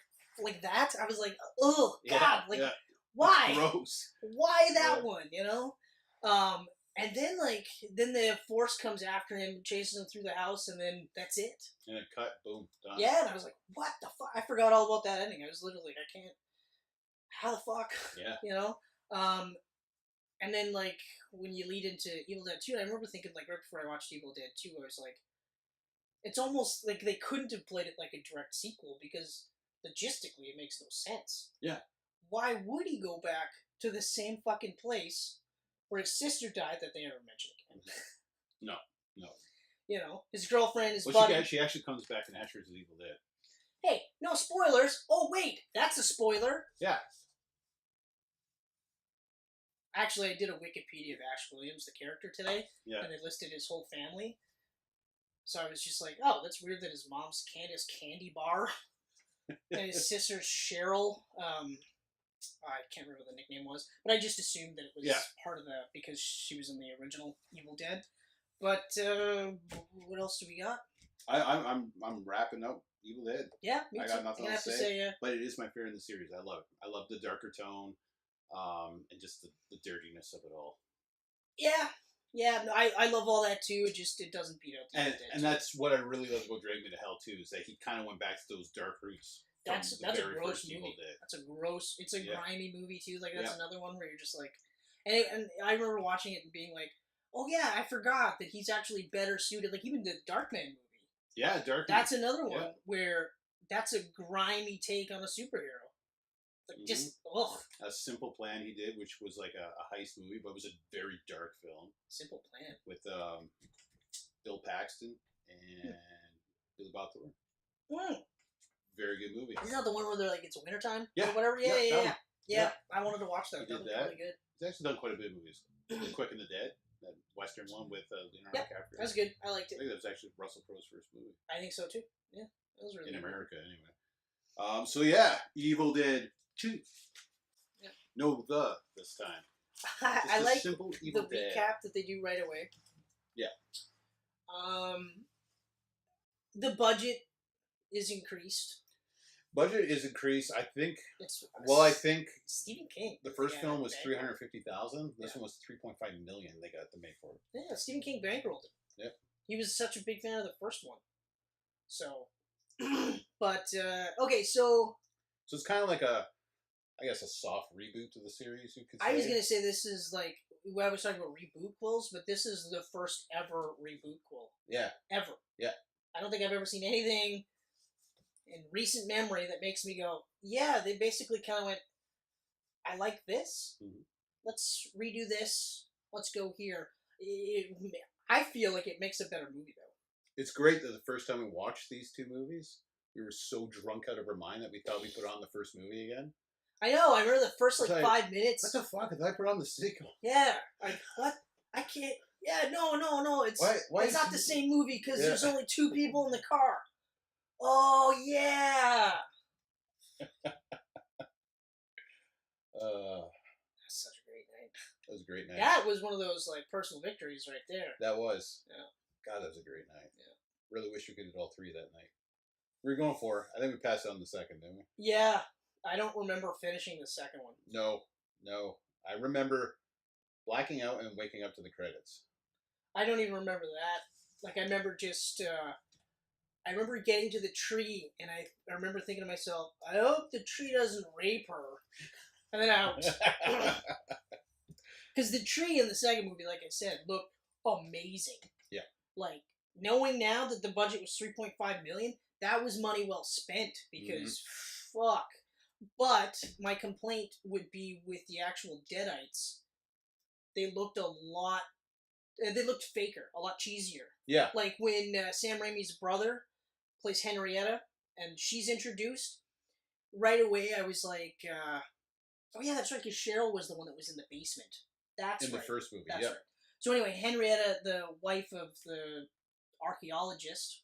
that. I was like, oh god, why? Gross. Why that one? You know. And then, then the Force comes after him, chases him through the house, and then that's it. And it cut, boom, done. Yeah, and I was like, what the fuck? I forgot all about that ending. I was literally like, I can't... How the fuck? Yeah. You know? And then, like, when you lead into Evil Dead 2, I remember thinking, like, right before I watched Evil Dead 2, I was like, it's almost like they couldn't have played it like a direct sequel, because logistically it makes no sense. Yeah. why would he go back to the same fucking place where his sister died that they never mentioned again? No. You know, his girlfriend, his buddy. She actually comes back and Asher's as Evil Dead. Hey, no spoilers. Oh, wait, that's a spoiler. Yeah. Actually, I did a Wikipedia of Ash Williams, the character, today. Yeah. And they listed his whole family. So I was just like, oh, that's weird that his mom's Candace Candy Bar. And his sister's Cheryl. I can't remember what the nickname was. But I just assumed that it was part of the... because she was in the original Evil Dead. But, what else do we got? I'm wrapping up Evil Dead. Yeah, me too. I got nothing else to say. But it is my favorite in the series. I love it. I love the darker tone, and just the dirtiness of it all. Yeah, no, I love all that too. It doesn't beat out the Evil Dead. And that's what I really love about Drag Me to Hell too, is that he kind of went back to those dark roots. That's a gross movie. It's a grimy movie too. Like that's another one where you're just like, and I remember watching it and being like, oh yeah, I forgot that he's actually better suited. Like even the Darkman movie. Yeah, Darkman. That's another one where that's a grimy take on a superhero. Like just ugh. A Simple Plan he did, which was like a heist movie, but it was a very dark film. Simple Plan with Bill Paxton and Billy Bob Thornton. Very good movie. Isn't that the one where they're like it's wintertime? Yeah. Or whatever. Yeah. I wanted to watch that. He did that. Really good. He's actually done quite a bit of movies. The Quick and the Dead, that Western one with Leonardo DiCaprio. That was good. I liked it. I think that was actually Russell Crowe's first movie. I think so too. Yeah, that was really in good. America anyway. So yeah, Evil Dead 2. Yeah. No this time. I like simple the Evil Dead recap that they do right away. Yeah. The budget is increased. Budget is increased. I think. I think Stephen King. The first film was $350,000. This one was $3.5 million. They got to make for it. Yeah, Stephen King bankrolled it. Yep. He was such a big fan of the first one. So, but okay, so it's kind of like a soft reboot to the series. You could say. I was gonna say this is like I was talking about reboot quills, but this is the first ever reboot quill. Yeah. Ever. Yeah. I don't think I've ever seen anything in recent memory that makes me go, yeah, they basically kind of went, I like this. Mm-hmm. Let's redo this. Let's go here. I feel like it makes a better movie, though. It's great that the first time we watched these two movies, we were so drunk out of our mind that we thought we put on the first movie again. I know. I remember the first, 5 minutes. What the fuck? I thought I put on the sequel. Yeah. What? I can't. Yeah, no. It's not the same movie because there's only 2 people in the car. Oh, yeah! That's such a great night. That was a great night. That was one of those, personal victories right there. That was. Yeah. God, that was a great night. Yeah. Really wish we could do all 3 that night. We were going for, I think we passed on the second, didn't we? Yeah. I don't remember finishing the second one. No. I remember blacking out and waking up to the credits. I don't even remember that. I remember just... I remember getting to the tree, and I remember thinking to myself, I hope the tree doesn't rape her. And then out. Because the tree in the second movie, like I said, looked amazing. Yeah. Knowing now that the budget was $3.5 million, that was money well spent, because fuck. But my complaint would be with the actual Deadites. They looked they looked faker, a lot cheesier. Yeah. When Sam Raimi's brother plays Henrietta, and she's introduced, right away I was like, oh yeah, that's right, because Cheryl was the one that was in the basement. That's in right. the first movie, That's right. So anyway, Henrietta, the wife of the archaeologist,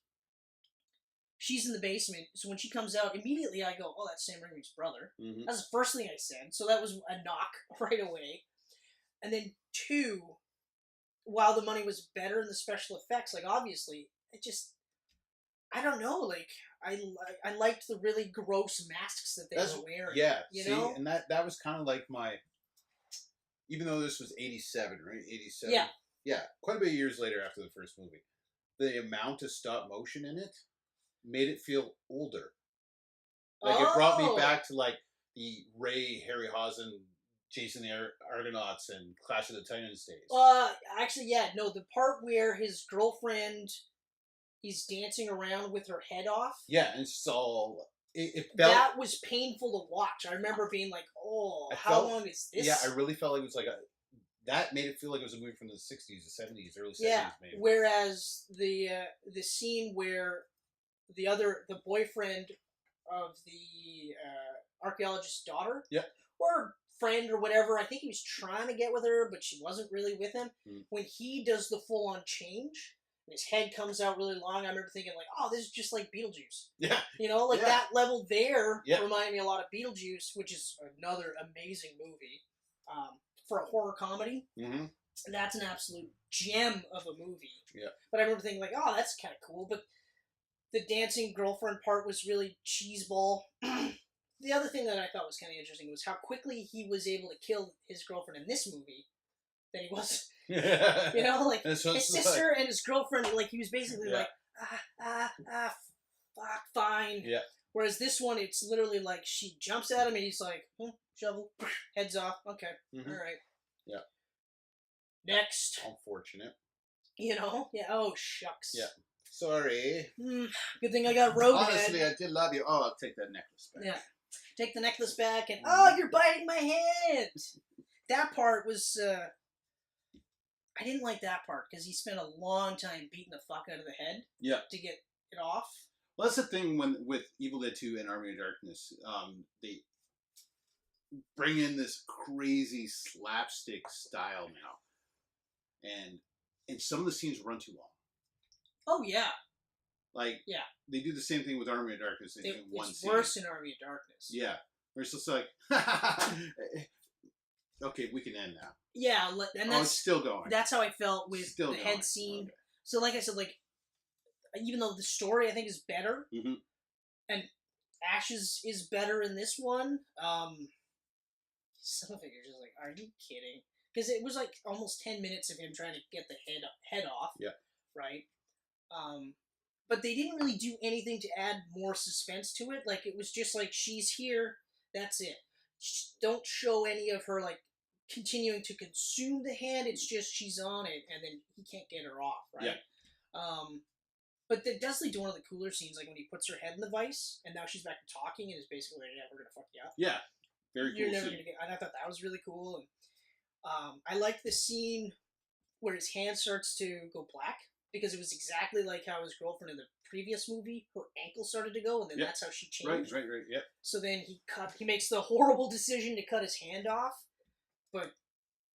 she's in the basement, so when she comes out, immediately I go, oh, that's Sam Raimi's brother. Mm-hmm. That's the first thing I said, so that was a knock right away. And then 2, while the money was better in the special effects, obviously, it just, I don't know, I liked the really gross masks that they were wearing. Yeah, you know? And that was kind of like my, even though this was 87, right? 87? Yeah. Yeah, quite a bit of years later after the first movie. The amount of stop motion in it made it feel older. It brought me back to, the Ray Harryhausen, Jason the Argonauts, and Clash of the Titans days. Actually, yeah, no, the part where his girlfriend is dancing around with her head off. Yeah, and it's all it felt... That was painful to watch. I remember being like, oh, how long is this? Yeah, I really felt like it was like that made it feel like it was a movie from the 60s, the 70s, early 70s, maybe. Whereas the scene where the boyfriend of the archaeologist's daughter, or friend or whatever, I think he was trying to get with her, but she wasn't really with him. When he does the full-on change, and his head comes out really long, I remember thinking like, oh, this is just like Beetlejuice. Yeah. You know, like that level there reminded me a lot of Beetlejuice, which is another amazing movie. For a horror comedy, that's an absolute gem of a movie. Yeah. But I remember thinking like, oh, that's kind of cool. But the dancing girlfriend part was really cheeseball. The other thing that I thought was kind of interesting was how quickly he was able to kill his girlfriend in this movie than he was. You know, like his sister and his girlfriend, like he was basically like, fuck, fine. Yeah. Whereas this one, it's literally like she jumps at him and he's like, shovel, heads off. Okay, all right. Yeah. Next. Unfortunate. You know? Yeah. Oh, shucks. Yeah. Sorry. Good thing I got Roadhead. Honestly, I did love you. Oh, I'll take that necklace back. Yeah. Take the necklace back and, oh, you're biting my hand! That part was, I didn't like that part because he spent a long time beating the fuck out of the head to get it off. Well, that's the thing with Evil Dead 2 and Army of Darkness. They bring in this crazy slapstick style now. And some of the scenes run too long. Oh, yeah. Like, they do the same thing with Army of Darkness in one scene. It's worse in Army of Darkness. Yeah. Where it's just like, okay, we can end now. Yeah, and that's it's still going. That's how I felt with the head scene. Okay. So, like I said, like, even though the story I think is better, and Ash's is better in this one, some of it you're just like, are you kidding? Because it was like almost 10 minutes of him trying to get the head off. Yeah. Right. But they didn't really do anything to add more suspense to it. Like, it was just like, she's here, that's it. Don't show any of her, like, continuing to consume the hand. It's just she's on it, and then he can't get her off, right? Yeah. But that does lead to one of the cooler scenes, like when he puts her head in the vice, and now she's back to talking, and is basically like, yeah, we're going to fuck you up. Yeah. Very cool. You're never going to get... And I thought that was really cool. And I liked the scene where his hand starts to go black, because it was exactly like how his girlfriend in the previous movie, her ankle started to go, and then that's how she changed. Right, yep. So then he makes the horrible decision to cut his hand off, but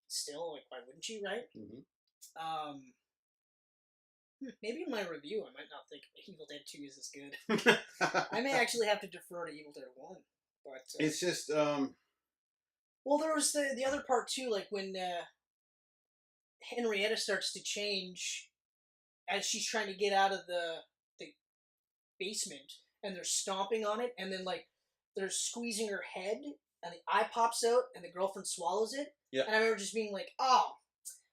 still, like, why wouldn't you, right? Maybe in my review I might not think Evil Dead 2 is as good. I may actually have to defer to Evil Dead 1. But it's just, well, there was the other part, too, like when Henrietta starts to change as she's trying to get out of the basement, and they're stomping on it, and then, like, they're squeezing her head, and the eye pops out, and the girlfriend swallows it. Yeah. And I remember just being like, oh,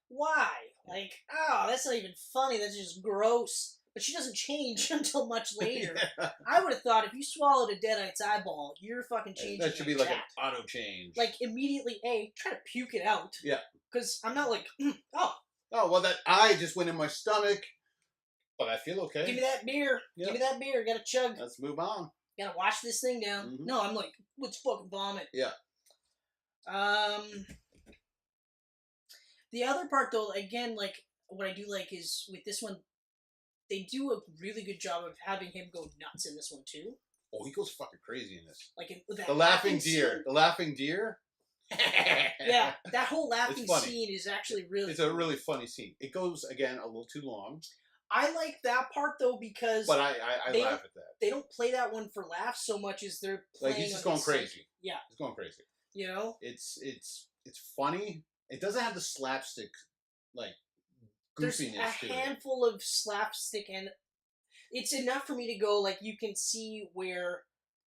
why? Like, oh, that's not even funny, that's just gross. But she doesn't change until much later. I would have thought if you swallowed a Deadite's eyeball, you're fucking changing. That should be like an auto change. Like, immediately, try to puke it out. Yeah. Because I'm not like, oh, well, that eye just went in my stomach. But I feel okay. Give me that beer. Yep. Give me that beer. Gotta chug. Let's move on. Gotta wash this thing down. No, I'm like, let's fucking vomit. Yeah. The other part, though, again, like, what I do like is, with this one, they do a really good job of having him go nuts in this one, too. Oh, he goes fucking crazy in this. Like, the laughing deer. Scene. The laughing deer? Yeah, that whole laughing scene is actually really It's a really funny scene. It goes, again, a little too long. I like that part, though, because... But I laugh at that. They don't play that one for laughs so much as they're playing... Like, he's just going crazy. Yeah. He's going crazy. You know? It's funny. It doesn't have the slapstick, like, goofiness to it. There's a handful of slapstick, and it's enough for me to go, like, you can see where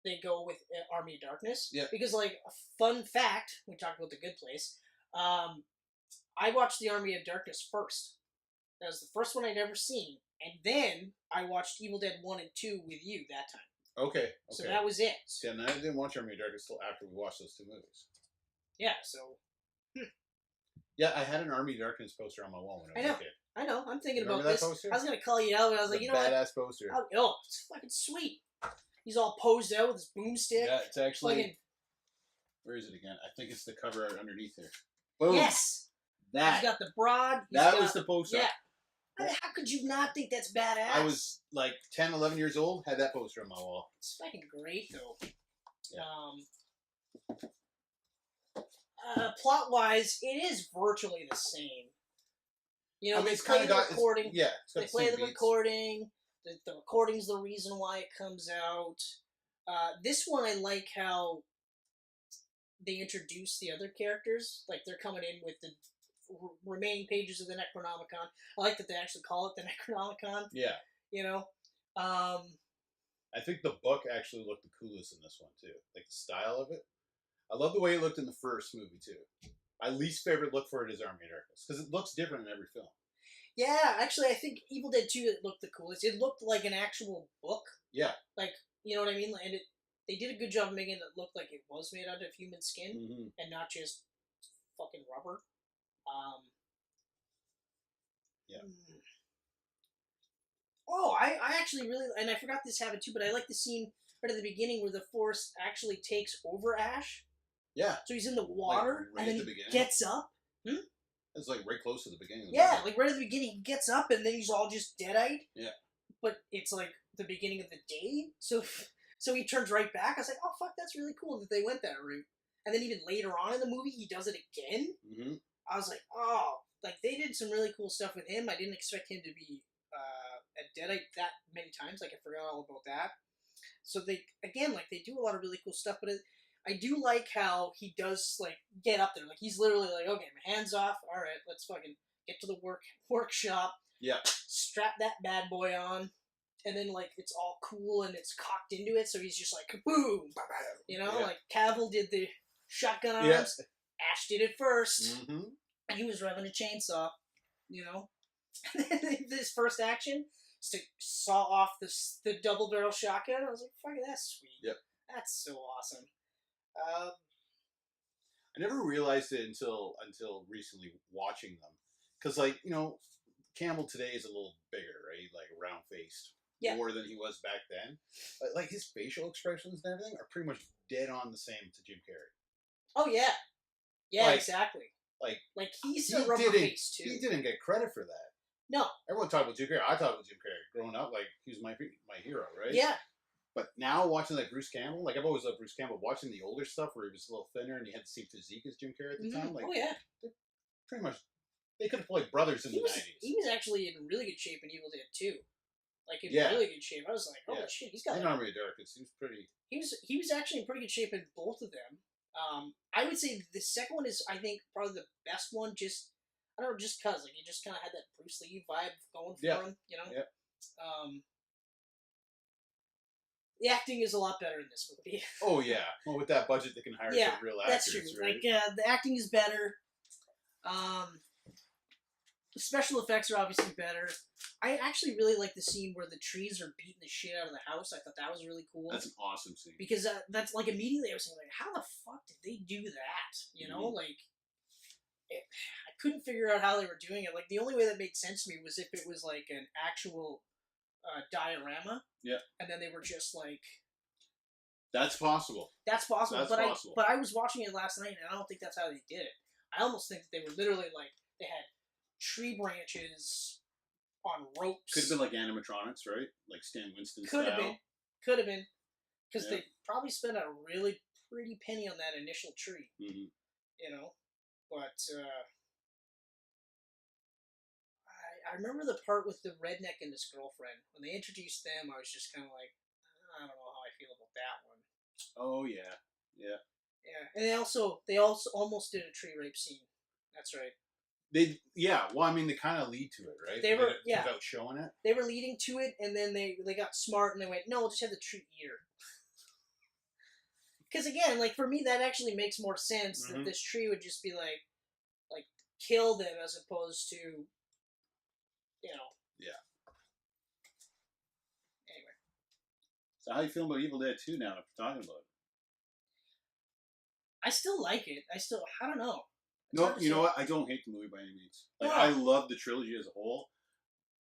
they go with Army of Darkness. Yeah. Because, like, a fun fact, we talked about The Good Place, I watched the Army of Darkness first. That was the first one I'd ever seen. And then I watched Evil Dead 1 and 2 with you that time. Okay. So that was it. Yeah, and I didn't watch Army of Darkness until after we watched those two movies. Yeah, so... Yeah, I had an Army of Darkness poster on my wall when I was a kid. I know. I'm thinking about this. Poster? I was going to call you out, but I was like, you know what? Badass poster. Oh, it's fucking sweet. He's all posed out with his boomstick. Yeah, it's actually... Fucking, where is it again? I think it's the cover art underneath here. Boom. yes! That. He's got the broad. That was the poster. Yeah. How could you not think that's badass? I was like 10, 11 years old, had that poster on my wall. It's fucking great, though. Yeah. Plot-wise, it is virtually the same. You know, I mean, they it's play kind the of got... recording. Yeah. They play the recording. The recording's the reason why it comes out. This one, I like how they introduce the other characters. Like, they're coming in with the remaining pages of the Necronomicon. I like that they actually call it the Necronomicon. Yeah. You know? I think the book actually looked the coolest in this one, too. Like, the style of it. I love the way it looked in the first movie, too. My least favorite look for it is Army of Darkness, because it looks different in every film. Yeah, actually, I think Evil Dead 2 looked the coolest. It looked like an actual book. Yeah. Like, you know what I mean? And they did a good job of making it look like it was made out of human skin, and not just fucking rubber. Yeah. Oh, I actually really, and I forgot this happened too, but I like the scene right at the beginning where the Force actually takes over Ash. Yeah. So he's in the water, like, right and then he gets up. It's like right close to the beginning. Of the Yeah, movie. like right at the beginning, he gets up, and then he's all just dead-eyed. Yeah. But it's like the beginning of the day, so he turns right back. I was like, oh fuck, that's really cool that they went that route. And then even later on in the movie, he does it again. I was like, oh, like they did some really cool stuff with him. I didn't expect him to be a deadite that many times. Like I forgot all about that. So they do a lot of really cool stuff. But I do like how he does like get up there. Like he's literally like, okay, my hands off. All right, let's fucking get to the workshop. Yeah. Strap that bad boy on. And then, like, it's all cool and it's cocked into it, so he's just like, kaboom! You know, like, Cavill did the shotgun arms, Ash did it first, and he was revving a chainsaw, you know? And then this first action is to saw off the double-barrel shotgun. I was like, fuck, that's sweet. Yep. That's so awesome. I never realized it until recently watching them. Because, like, you know, Campbell today is a little bigger, right? Like, round-faced. Yeah. More than he was back then. But, like, his facial expressions and everything are pretty much dead on the same to Jim Carrey. Oh, yeah. Yeah, like, exactly. Like he's he a rubber face, too. He didn't get credit for that. No. Everyone talked about Jim Carrey. I talked about Jim Carrey. Growing up, like, he was my hero, right? Yeah. But now, watching, like, Bruce Campbell, like, I've always loved Bruce Campbell. Watching the older stuff where he was a little thinner and he had the same physique as Jim Carrey at the time. Like, oh, yeah. Pretty much, they could have played brothers in the 90s. He was actually in really good shape in Evil Dead 2. Like, in really good shape. I was like, oh, shit, he's got... In Army of Darkness, he was pretty... He was actually in pretty good shape in both of them. I would say the second one is, I think, probably the best one, just... I don't know, just because, like, he just kind of had that Bruce Lee vibe going for him, you know? Yeah. The acting is a lot better in this movie. Oh, yeah. Well, with that budget, they can hire some real actors, that's true. Right? Like, the acting is better. The special effects are obviously better. I actually really like the scene where the trees are beating the shit out of the house. I thought that was really cool. That's an awesome scene. Because that's, like, immediately I was thinking, like, how the fuck did they do that? You know, like... I couldn't figure out how they were doing it. Like, the only way that made sense to me was if it was, like, an actual diorama. Yeah. And then they were just, like... That's possible. That's possible. That's possible. But I was watching it last night, and I don't think that's how they did it. I almost think that they were literally, like, they had tree branches on ropes. Could have been, like, animatronics, right? Like Stan Winston Could style. Have been. Because they probably spent a really pretty penny on that initial tree. Mm-hmm. You know? But, I remember the part with the redneck and his girlfriend. When they introduced them, I was just kind of like, I don't know how I feel about that one. Oh, yeah. Yeah. Yeah. And they also almost did a tree rape scene. That's right. Well, I mean, they kind of lead to it, right? They were, without showing it. They were leading to it, and then they got smart, and they went, no, we'll just have the tree eater. Because again, like, for me, that actually makes more sense that this tree would just be like kill them as opposed to, you know. Yeah. Anyway. So how you feeling about Evil Dead 2 now, after talking about it? I still like it. I don't know. No, you know what? I don't hate the movie by any means. Like, I love the trilogy as a whole.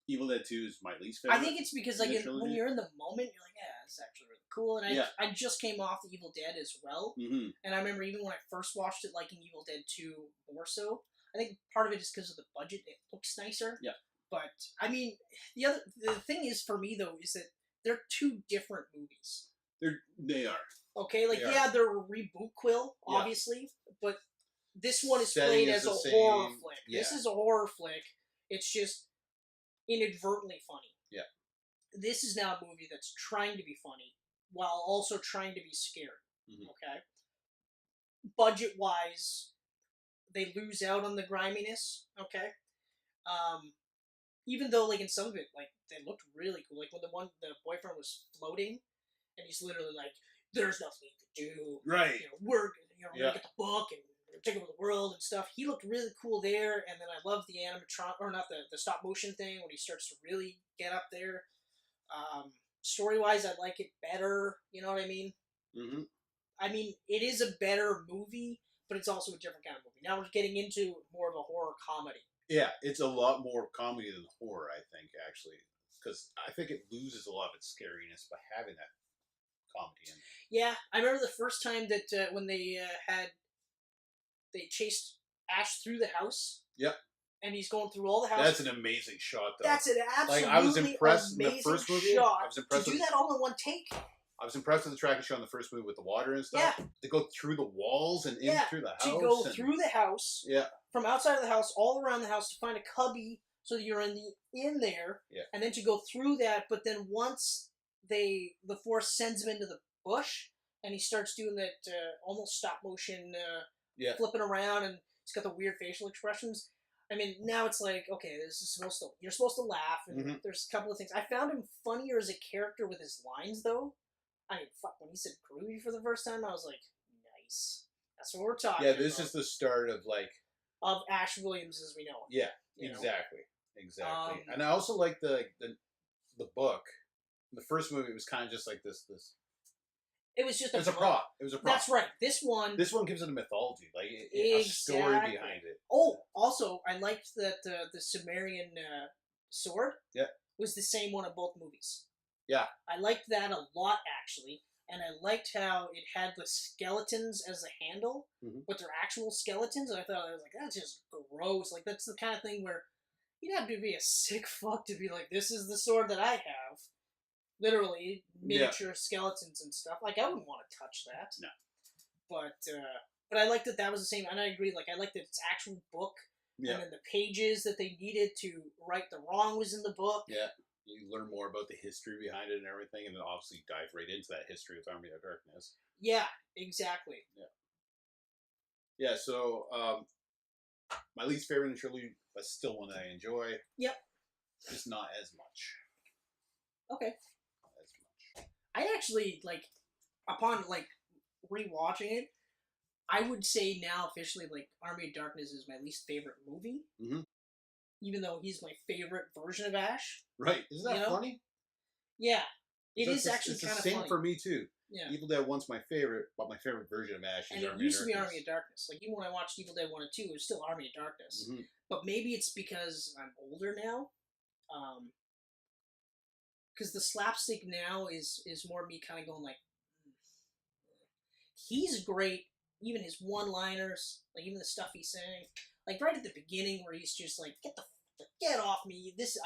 Evil Dead 2 is my least favorite. I think it's because, like, when you're in the moment, you're like, yeah, it's actually really cool. And I just came off the Evil Dead as well. Mm-hmm. And I remember even when I first watched it, liking Evil Dead 2 more so. I think part of it is because of the budget. It looks nicer. Yeah. But, I mean, the thing is, for me, though, is that they're two different movies. They are. Okay? Like, they're a reboot quill, obviously. But this one is played as a horror flick. Yeah. This is a horror flick. It's just inadvertently funny. Yeah. This is now a movie that's trying to be funny while also trying to be scary. Mm-hmm. Okay? Budget-wise, they lose out on the griminess. Okay? Even though, like, in some of it, like, they looked really cool. Like, when the boyfriend was floating, and he's literally like, there's nothing to do. Right. You know, we're gonna get the book and take over the world and stuff. He looked really cool there, and then I love the animatronic, or not the stop motion thing when he starts to really get up there. Story wise, I like it better. You know what I mean? Mm-hmm. I mean, it is a better movie, but it's also a different kind of movie. Now we're getting into more of a horror comedy. Yeah, it's a lot more comedy than horror, I think, actually, because I think it loses a lot of its scariness by having that comedy in it. Yeah, I remember the first time that when they chased Ash through the house. Yep. And he's going through all the houses. That's an amazing shot, though. That's an absolutely I was impressed in the first movie. Shot. I was impressed to do that all in one take. I was impressed with the tracking shot in the first movie with the water and stuff. Yeah. They go through the walls and in through the house. To go through the house. Yeah. From outside of the house, all around the house to find a cubby so that you're in there. Yeah. And then to go through that, but then once the force sends him into the bush and he starts doing that almost stop motion flipping around and he's got the weird facial expressions. I mean, now it's like, okay, you're supposed to laugh, and there's a couple of things. I found him funnier as a character with his lines, though. I mean, fuck, when he said groovy for the first time, I was like, nice. That's what we're talking about. Yeah, this is the start of, like... Of Ash Williams as we know him. Yeah, exactly. Exactly. And I also like the book. In the first movie, it was kind of just like this... It was just a prop. It was a prop. That's right. This one gives it a mythology, like a story behind it. Oh, also, I liked that the Sumerian sword was the same one in both movies. Yeah. I liked that a lot, actually. And I liked how it had the skeletons as a handle, but they're actual skeletons. And I thought, I was like, that's just gross. Like, that's the kind of thing where you'd have to be a sick fuck to be like, this is the sword that I have. Literally, miniature skeletons and stuff. Like, I wouldn't want to touch that. No. But I liked that was the same, and I agree, like, I liked that it's actual book, and then the pages that they needed to right the wrong was in the book. Yeah. You learn more about the history behind it and everything, and then obviously dive right into that history with Army of Darkness. Yeah, exactly. Yeah. Yeah, so, my least favorite in the trilogy, but still one that I enjoy. Yep. Just not as much. Okay. I actually, like, upon, like, rewatching it, I would say now officially, like, Army of Darkness is my least favorite movie. Mm-hmm. Even though he's my favorite version of Ash. Right. Isn't that funny? Yeah. It is actually kind of funny. It's the same for me, too. Yeah. Evil Dead 1's my favorite, but my favorite version of Ash is Army of Darkness. And it used to be Army of Darkness. Like, even when I watched Evil Dead 1 and 2, it was still Army of Darkness. Mm-hmm. But maybe it's because I'm older now. Because the slapstick now is more me kind of going like, he's great, even his one-liners, like even the stuff he's saying, like right at the beginning where he's just like, get off me, this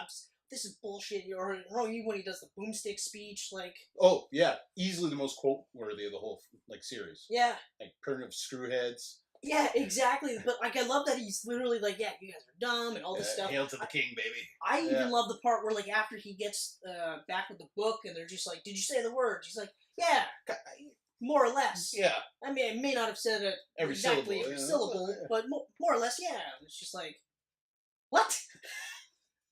is bullshit, or even when he does the boomstick speech, like... Oh, yeah, easily the most quote-worthy of the whole, like, series. Yeah. Like, turn of screwheads. Yeah, exactly. But, like, I love that he's literally like, yeah, you guys are dumb and all this stuff. Hail to the king, baby. I even love the part where, like, after he gets back with the book and they're just like, did you say the words? He's like, yeah, more or less. Yeah. I mean, I may not have said it every syllable, but more or less, yeah. It's just like, what?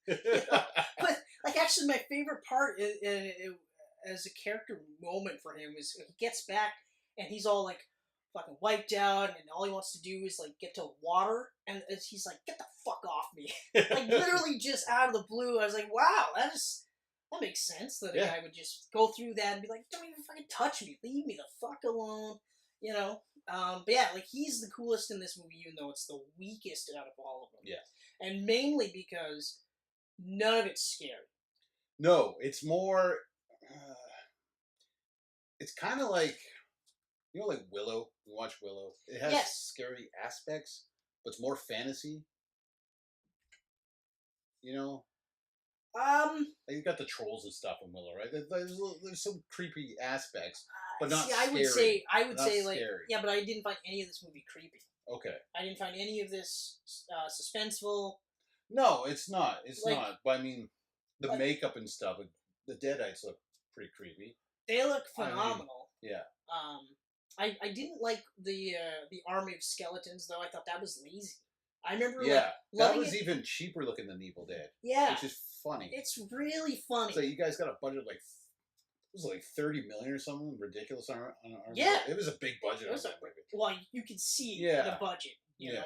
But, like, actually, my favorite part as a character moment for him is he gets back and he's all, like, fucking wiped out, and all he wants to do is, like, get to water, and he's like, get the fuck off me. Like, literally just out of the blue, I was like, wow, that makes sense, that a guy would just go through that and be like, don't even fucking touch me, leave me the fuck alone, you know? But yeah, like, he's the coolest in this movie, even though it's the weakest out of all of them. Yeah. And mainly because none of it's scary. No, it's more... It's kind of like, you know, like Willow. We watch Willow. It has scary aspects, but it's more fantasy. You know? Like you got the trolls and stuff in Willow, right? There's some creepy aspects, but not scary. I would say like, scary. yeah, but I didn't find any of this movie creepy. Okay. I didn't find any of this suspenseful. No, it's not. It's not. But I mean, the makeup and stuff, the Deadites look pretty creepy. They look phenomenal. I mean, yeah. I didn't like the army of skeletons though. I thought that was lazy. I remember that was even cheaper looking than Evil Dead. Yeah, which is funny. It's really funny. So you guys got a budget like it was like $30 million or something ridiculous on yeah, it was a big budget. Well, you could see the budget, you know,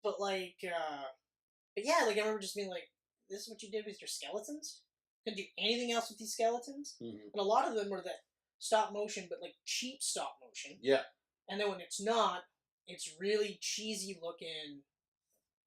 but like, but yeah, like I remember just being like, "This is what you did with your skeletons? Couldn't do anything else with these skeletons?" And a lot of them are that stop motion, but like cheap stop motion. Yeah. And then when it's not, it's really cheesy looking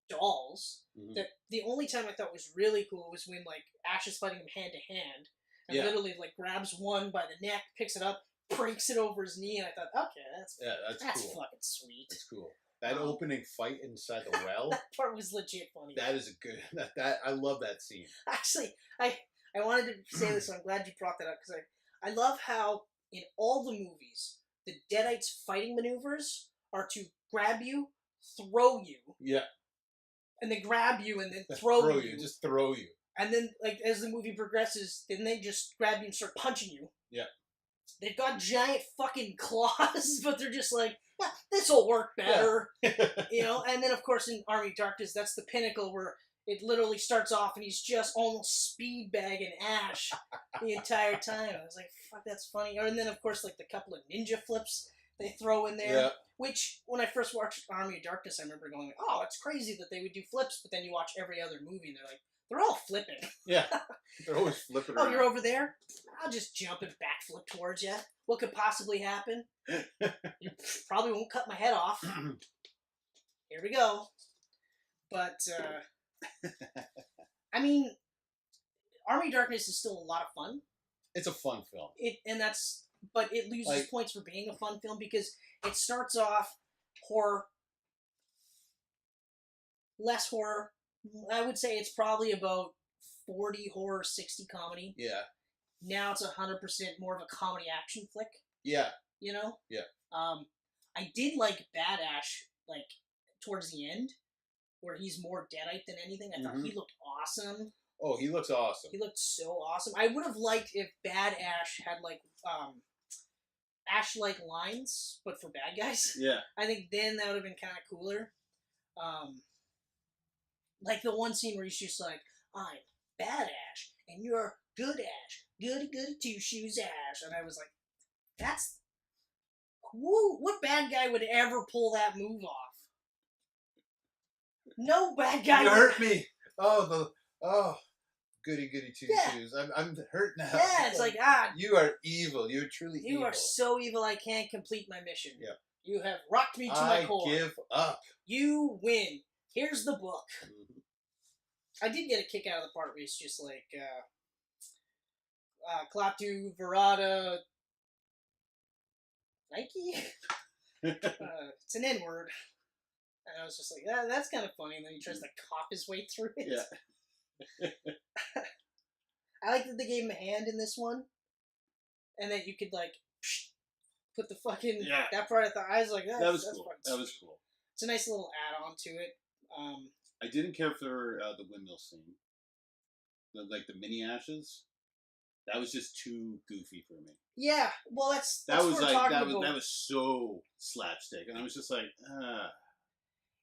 dolls. That the only time I thought was really cool was when like Ash is fighting him hand to hand, and literally like grabs one by the neck, picks it up, breaks it over his knee, and I thought, okay, that's cool. Fucking sweet. That's cool. That opening fight inside the well. That part was legit funny. That is a good. That I love that scene. Actually, I wanted to say this, so I'm glad you brought that up because I love how in all the movies the Deadites' fighting maneuvers are to grab you, throw you. Yeah. And they grab you and then throw you. Just throw you. And then, like, as the movie progresses, then they just grab you and start punching you. Yeah. They've got giant fucking claws, but they're just like, this'll work better. Yeah. You know? And then, of course, in Army of Darkness, that's the pinnacle where it literally starts off and he's just almost speed bagging Ash the entire time. I was like, fuck, that's funny. And then, of course, like, the couple of ninja flips they throw in there. Yeah. Which, when I first watched Army of Darkness, I remember going, oh, it's crazy that they would do flips, but then you watch every other movie and they're like, they're all flipping. Yeah, they're always flipping around. Oh, you're over there? I'll just jump and backflip towards you. What could possibly happen? You probably won't cut my head off. Here we go. But, I mean, Army of Darkness is still a lot of fun. It's a fun film. But it loses points for being a fun film because it starts off horror, less horror. I would say it's probably about 40 horror, 60 comedy. Yeah. Now it's 100% more of a comedy action flick. Yeah. You know? Yeah. I did like Bad Ash, like, towards the end, where he's more Deadite than anything. I thought he looked awesome. Oh, he looks awesome. He looked so awesome. I would have liked if Bad Ash had, like, Ash-like lines, but for bad guys. Yeah. I think then that would have been kind of cooler. Like the one scene where he's just like, I'm Bad Ash, and you're Good Ash. Goody two-shoes Ash. And I was like, that's... Woo, what bad guy would ever pull that move off? No bad guy You hurt me! Goody two-shoes. Yeah. I'm hurt now. Yeah, it's like, you are evil. You're truly evil. You are so evil I can't complete my mission. Yeah. You have rocked me to my core. I give up. You win. Here's the book. I did get a kick out of the part where it's just like, Klaatu, Verada, Nike? It's an N-word. And I was just like, that's kind of funny. And then he tries to cop his way through it. Yeah. I like that they gave him a hand in this one. And that you could, like, put the fucking... Yeah. That part I was like, that was cool. That was cool. It's a nice little add-on to it. I didn't care for the windmill scene. Like the mini ashes. That was just too goofy for me. Yeah, well, that's that was so slapstick, and I was just like,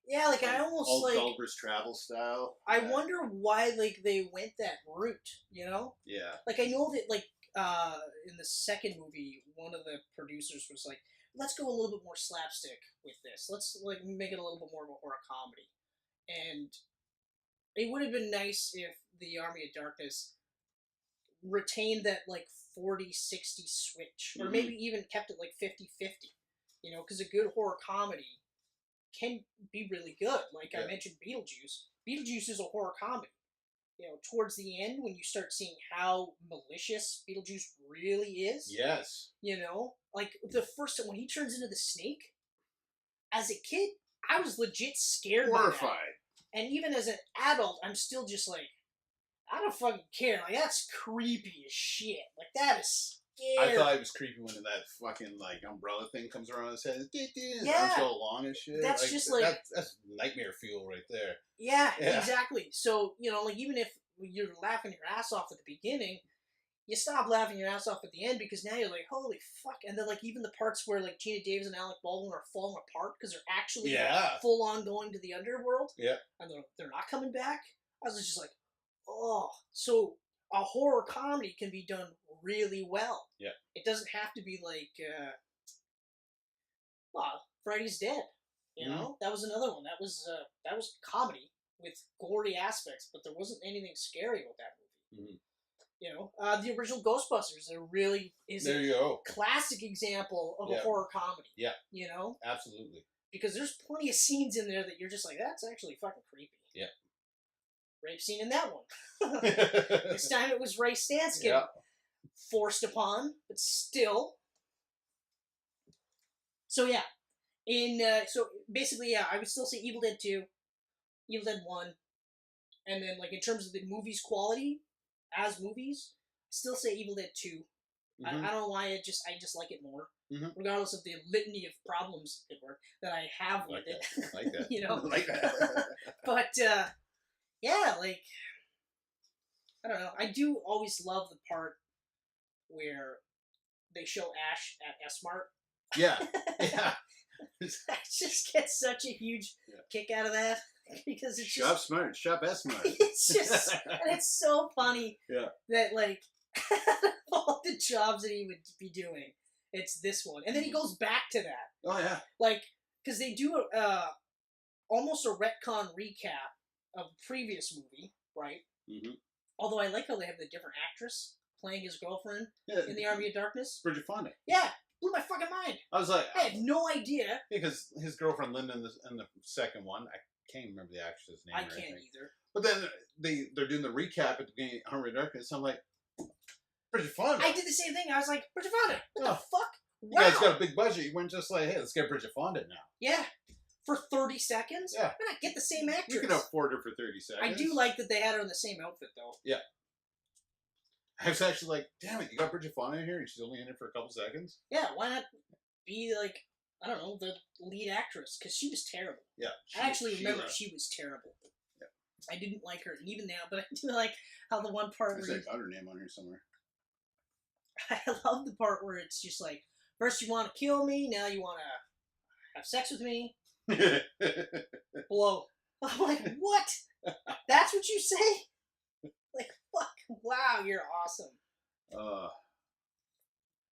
yeah, like I almost all like Gulliver's Travel style. I wonder why like they went that route, you know? Yeah. Like I know that like in the second movie, one of the producers was like, let's go a little bit more slapstick with this. Let's like make it a little bit more of a horror comedy. And it would have been nice if the Army of Darkness retained that, like, 40-60 switch. Or maybe even kept it, like, 50-50. You know, because a good horror comedy can be really good. Like I mentioned Beetlejuice. Beetlejuice is a horror comedy. you know, towards the end when you start seeing how malicious Beetlejuice really is. Yes. You know, like the first time when he turns into the snake, as a kid, I was legit scared. Horrified. And even as an adult, I'm still just like, I don't fucking care. Like, that's creepy as shit. Like, that is scary. I thought it was creepy when that fucking, like, umbrella thing comes around his head. Yeah. So long and shit. That's like, just like... That's nightmare fuel right there. Yeah, exactly. So, you know, like, even if you're laughing your ass off at the beginning, you stop laughing your ass off at the end because now you're like, holy fuck. And then, like, even the parts where, like, Gina Davis and Alec Baldwin are falling apart because they're actually like, full-on going to the underworld. Yeah. And they're not coming back. I was just like, oh. So a horror comedy can be done really well. Yeah. It doesn't have to be like, well, Freddy's Dead. You know? That was another one. That was comedy with gory aspects, but there wasn't anything scary about that movie. You know, the original Ghostbusters, is there you go. Classic example of a horror comedy. Yeah. You know? Absolutely. Because there's plenty of scenes in there that you're just like, that's actually fucking creepy. Yeah. Rape scene in that one. This time it was Ray Stantz getting forced upon, but still. So yeah. So basically, I would still say Evil Dead 2, Evil Dead 1, and then like in terms of the movie's quality, as movies, I still say Evil Dead 2. I don't know why, I just like it more. Regardless of the litany of problems that I have with it. Like that. You know? Like that. But, yeah, like, I don't know. I do always love the part where they show Ash at S-Mart. Yeah. Yeah. I just get such a huge kick out of that. Because it's Shop smart, shop S-Mart. It's just, and it's so funny that, like, all the jobs that he would be doing, it's this one. And then he goes back to that. Oh, yeah. Like, because they do almost a retcon recap of the previous movie, right? Although I like how they have the different actress playing his girlfriend in The Army of Darkness. Bridget Fonda. Yeah. Blew my fucking mind. I was like... I had no idea. Yeah, because his girlfriend Linda in the second one, I can't remember the actress's name. I can't either. But then they're doing the recap at the beginning of Army of Darkness. I'm like, Bridget Fonda. I did the same thing. I was like, Bridget Fonda. What the fuck? Wow. You guys got a big budget. You weren't just like, hey, let's get Bridget Fonda now. Yeah. For 30 seconds? Yeah. Why not get the same actress? You can afford her for 30 seconds. I do like that they had her in the same outfit, though. Yeah. I was actually like, damn it, you got Bridget Fonda in here and she's only in it for a couple seconds? Yeah, why not be like, I don't know, the lead actress? Because she was terrible. Yeah. I actually remember she was terrible. Yeah. I didn't like her, even now, but I do like how the one part where... I got her name on here somewhere. I love the part where it's just like, first you want to kill me, now you want to have sex with me. Blow. I'm like, what? That's what you say? Like, fuck. Wow, you're awesome.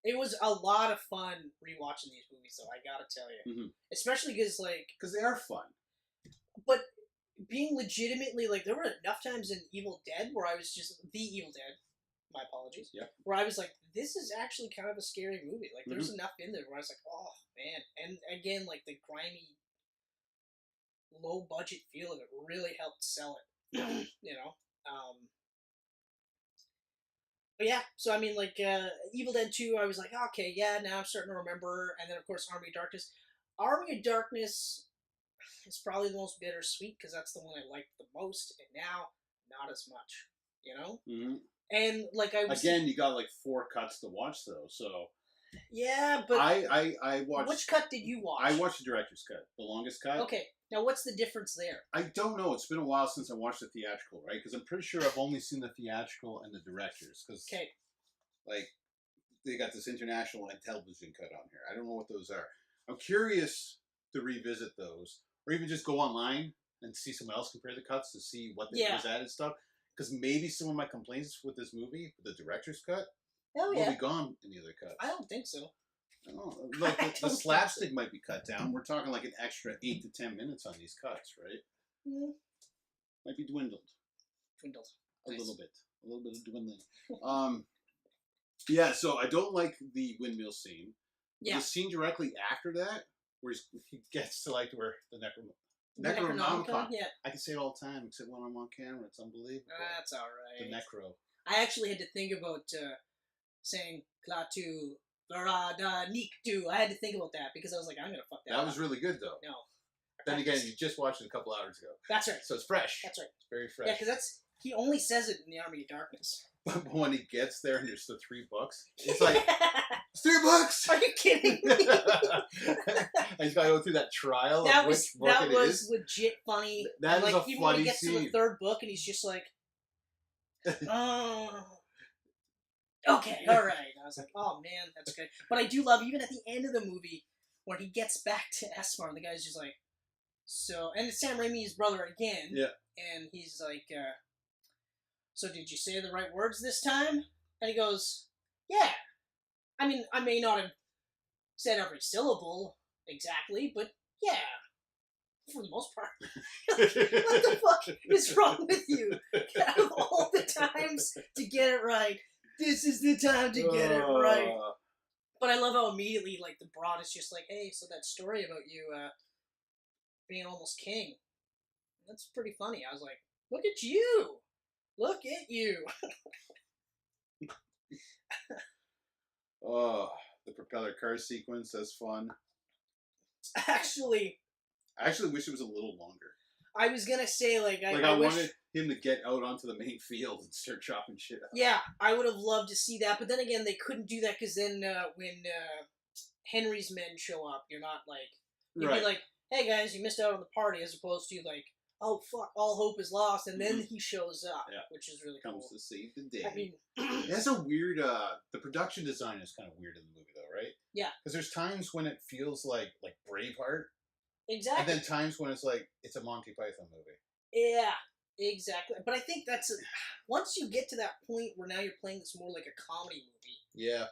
It was a lot of fun rewatching these movies, though, I gotta tell you. Especially because, like... Because they are fun. But being legitimately, like, there were enough times in Evil Dead where I was just... The Evil Dead. My apologies. Yep. Where I was like, this is actually kind of a scary movie. Like, there's enough in there where I was like, oh, man. And again, like, the grimy, low-budget feel of it really helped sell it. You know? But yeah, so I mean, like, Evil Dead 2, I was like, okay, yeah, now I'm starting to remember. And then, of course, Army of Darkness. Army of Darkness is probably the most bittersweet because that's the one I liked the most. And now, not as much. You know? And, like, I was... Again, you got, like, 4 cuts to watch, though, so... Yeah, but... I watched... Which cut did you watch? I watched the director's cut. The longest cut. Okay. Now, what's the difference there? I don't know. It's been a while since I watched the theatrical, right? Because I'm pretty sure I've only seen the theatrical and the director's. Because, like, they got this international and television cut on here. I don't know what those are. I'm curious to revisit those. Or even just go online and see someone else compare the cuts to see what was added stuff. Because maybe some of my complaints with this movie, the director's cut, will be gone in the other cuts. I don't think so. Oh, like the slapstick might be cut down. We're talking like an extra 8 to 10 minutes on these cuts, right? Might be dwindled. A little bit of dwindling. Yeah. So I don't like the windmill scene. Yeah. The scene directly after that, where he gets to like where the Necronomicon. Yeah. I can say it all the time, except when I'm on camera. It's unbelievable. That's all right. The Necro. I actually had to think about saying Klaatu Verada Niktu. I had to think about that because I was like, I'm going to fuck that up. That was really good, though. No. Then again, you just watched it a couple hours ago. That's right. So it's fresh. That's right. It's very fresh. Yeah, because he only says it in the Army of Darkness. But when he gets there and there's the $3, it's like, it's $3! Are you kidding me? And he's got to go through that trial of which book it is. That was legit funny. That is a even funny when he gets scene. to the third book and he's just like, oh, okay, all right. I was like, oh man, that's good. But I do love, even at the end of the movie, when he gets back to Esmar, and the guy's just like, so, and it's Sam Raimi's brother again. Yeah. And he's like, so did you say the right words this time? And he goes, yeah. I mean, I may not have said every syllable exactly, but yeah. For the most part. What the fuck is wrong with you? Out of all the times to get it right, this is the time to get it right. But I love how immediately, like, the broad is just like, hey, so that story about you being almost king, that's pretty funny. I was like, look at you! Look at you! Oh, the propeller car sequence, that's fun. Actually, I actually wish it was a little longer. I was gonna say, I wanted him to get out onto the main field and start chopping shit up. Yeah, I would have loved to see that, but then again, they couldn't do that because then when Henry's men show up, you're not like, you'd be like, hey guys, you missed out on the party, as opposed to like, oh fuck, all hope is lost, and then he shows up, which is really comes cool. to save the day. I mean, that's a weird. The production design is kind of weird in the movie, though, right? Yeah. Because there's times when it feels like Braveheart. Exactly. And then times when it's like, it's a Monty Python movie. Yeah, exactly. But I think that's once you get to that point where now you're playing this more like a comedy movie. Yeah.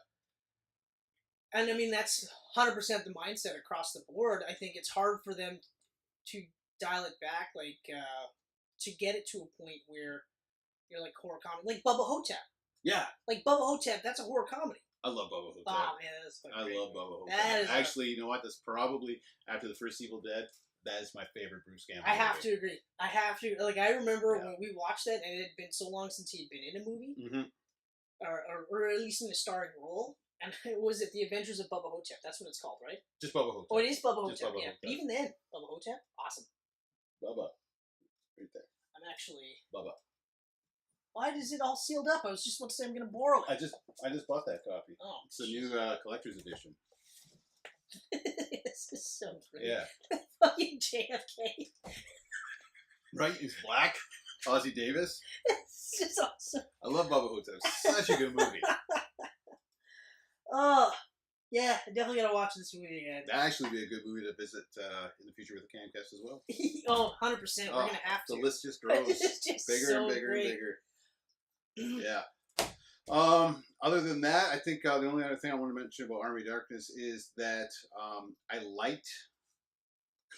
And I mean, that's 100% the mindset across the board. I think it's hard for them to dial it back, to get it to a point where you're like horror comedy. Like Bubba Hotep. Yeah. Like Bubba Hotep, that's a horror comedy. I love Bubba Hotep. Oh, man, that's I love Bubba Hotep. Actually, you know what? That's probably, after the first Evil Dead, that is my favorite Bruce Campbell movie. I have to agree. I have to. Like, I remember when we watched that, and it had been so long since he had been in a movie. Mm-hmm. Or at least in a starring role. And was it The Adventures of Bubba Hotep? That's what it's called, right? Just Bubba Hotep. Oh, it is Bubba Hotep, Bubba yeah. Hotep. But even then, Bubba Hotep, awesome. Bubba. Right there. I'm actually... Bubba. Why is it all sealed up? I was just about to say I'm going to borrow it. I just bought that copy. Oh, it's the new collector's edition. This is so great. Yeah. Fucking JFK. Right? He's black. Ozzie Davis. It's just awesome. I love Bubba Hotep. Such a good movie. Oh, yeah. I definitely got to watch this movie again. That'd actually be a good movie to visit in the future with the Camcast as well. Oh, 100%. We're going to have to. The list just grows. It's just bigger so and bigger great. and bigger. Yeah. Other than that, I think the only other thing I want to mention about Army of Darkness is that I liked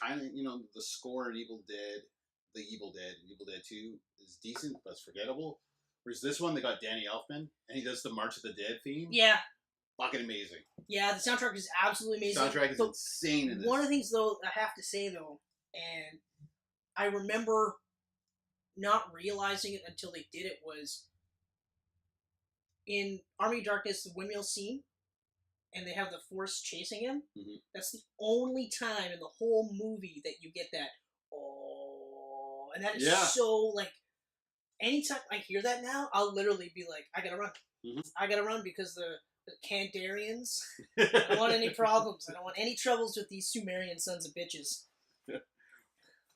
kind of, the score in Evil Dead, Evil Dead 2 is decent, but it's forgettable. Whereas this one, they got Danny Elfman, and he does the March of the Dead theme. Yeah. Fucking amazing. Yeah, the soundtrack is absolutely amazing. The soundtrack is insane in this. One of the things, though, I have to say, though, and I remember not realizing it until they did it, was in Army of Darkness, the windmill scene, and they have the Force chasing him. Mm-hmm. That's the only time in the whole movie that you get that, oh, and that is so, like, anytime I hear that now, I'll literally be like, I gotta run. Mm-hmm. I gotta run because the Kandarians, I don't want any problems. I don't want any troubles with these Sumerian sons of bitches.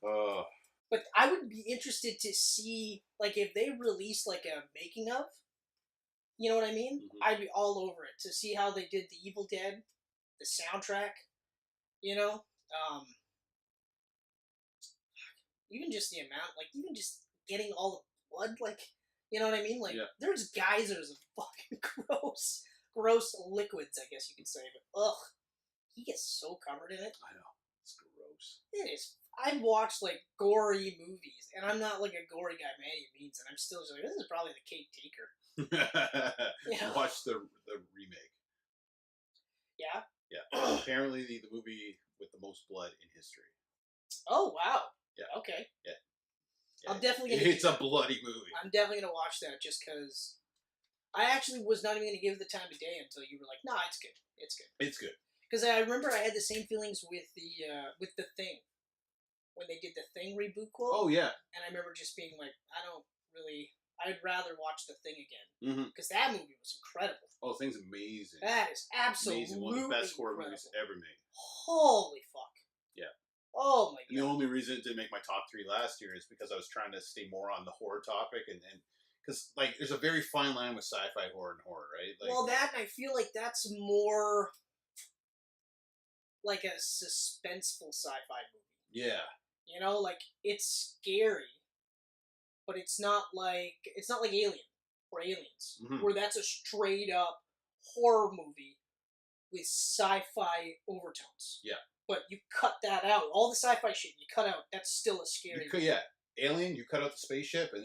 But I would be interested to see, like, if they released, like, a making of, you know what I mean? Mm-hmm. I'd be all over it to see how they did the Evil Dead, the soundtrack, even just the amount, like, even just getting all the blood, like, you know what I mean? Like, there's geysers of fucking gross liquids, I guess you could say, but ugh, he gets so covered in it. I know, it's gross. It is. I've watched, like, gory movies, and I'm not, like, a gory guy by any means, and I'm still just like, this is probably the Cake Taker. Watch the remake. Yeah? Yeah. Apparently the movie with the most blood in history. Oh, wow. Yeah. Okay. Yeah. I'm definitely gonna. It's a bloody movie. I'm definitely gonna watch that just because. I actually was not even gonna give it the time of day until you were like, "Nah, it's good. It's good." It's good. Because I remember I had the same feelings with the Thing when they did the Thing reboot quote. Oh yeah. And I remember just being like, I'd rather watch the Thing again Mm-hmm. because that movie was incredible. Oh, Thing's amazing. That is absolutely amazing. One of the best horror incredible. movies ever made. Holy fuck. Yeah. Oh my god. And the only reason it didn't make my top 3 last year is because I was trying to stay more on the horror topic and because like there's a very fine line with sci-fi horror and horror, right? Like, well, I feel like that's more like a suspenseful sci-fi movie. Yeah. You know, like it's scary, but it's not like Alien or Aliens, where that's a straight up horror movie with sci-fi overtones. Yeah. But you cut that out. All the sci-fi shit you cut out. That's still a scary movie. Yeah. Alien, you cut out the spaceship and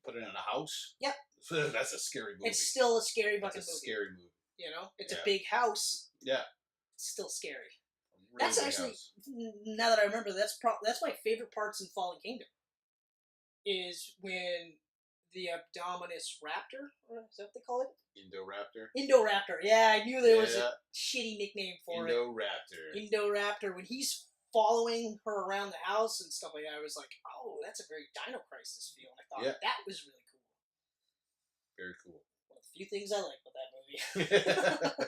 put it in a house. Yep. So that's a scary movie. It's still a scary fucking movie. It's a scary movie. You know? It's a big house. Yeah. It's still scary. Really that's actually, now that I remember, that's my favorite parts in Fallen Kingdom. Is when the Abdominus Raptor, or is that what they call it? Indoraptor. Yeah, I knew there was a shitty nickname for it. Indoraptor. When he's following her around the house and stuff like that, I was like, oh, that's a very Dino Crisis feel. And I thought that was really cool. Very cool. One of the few things I like about that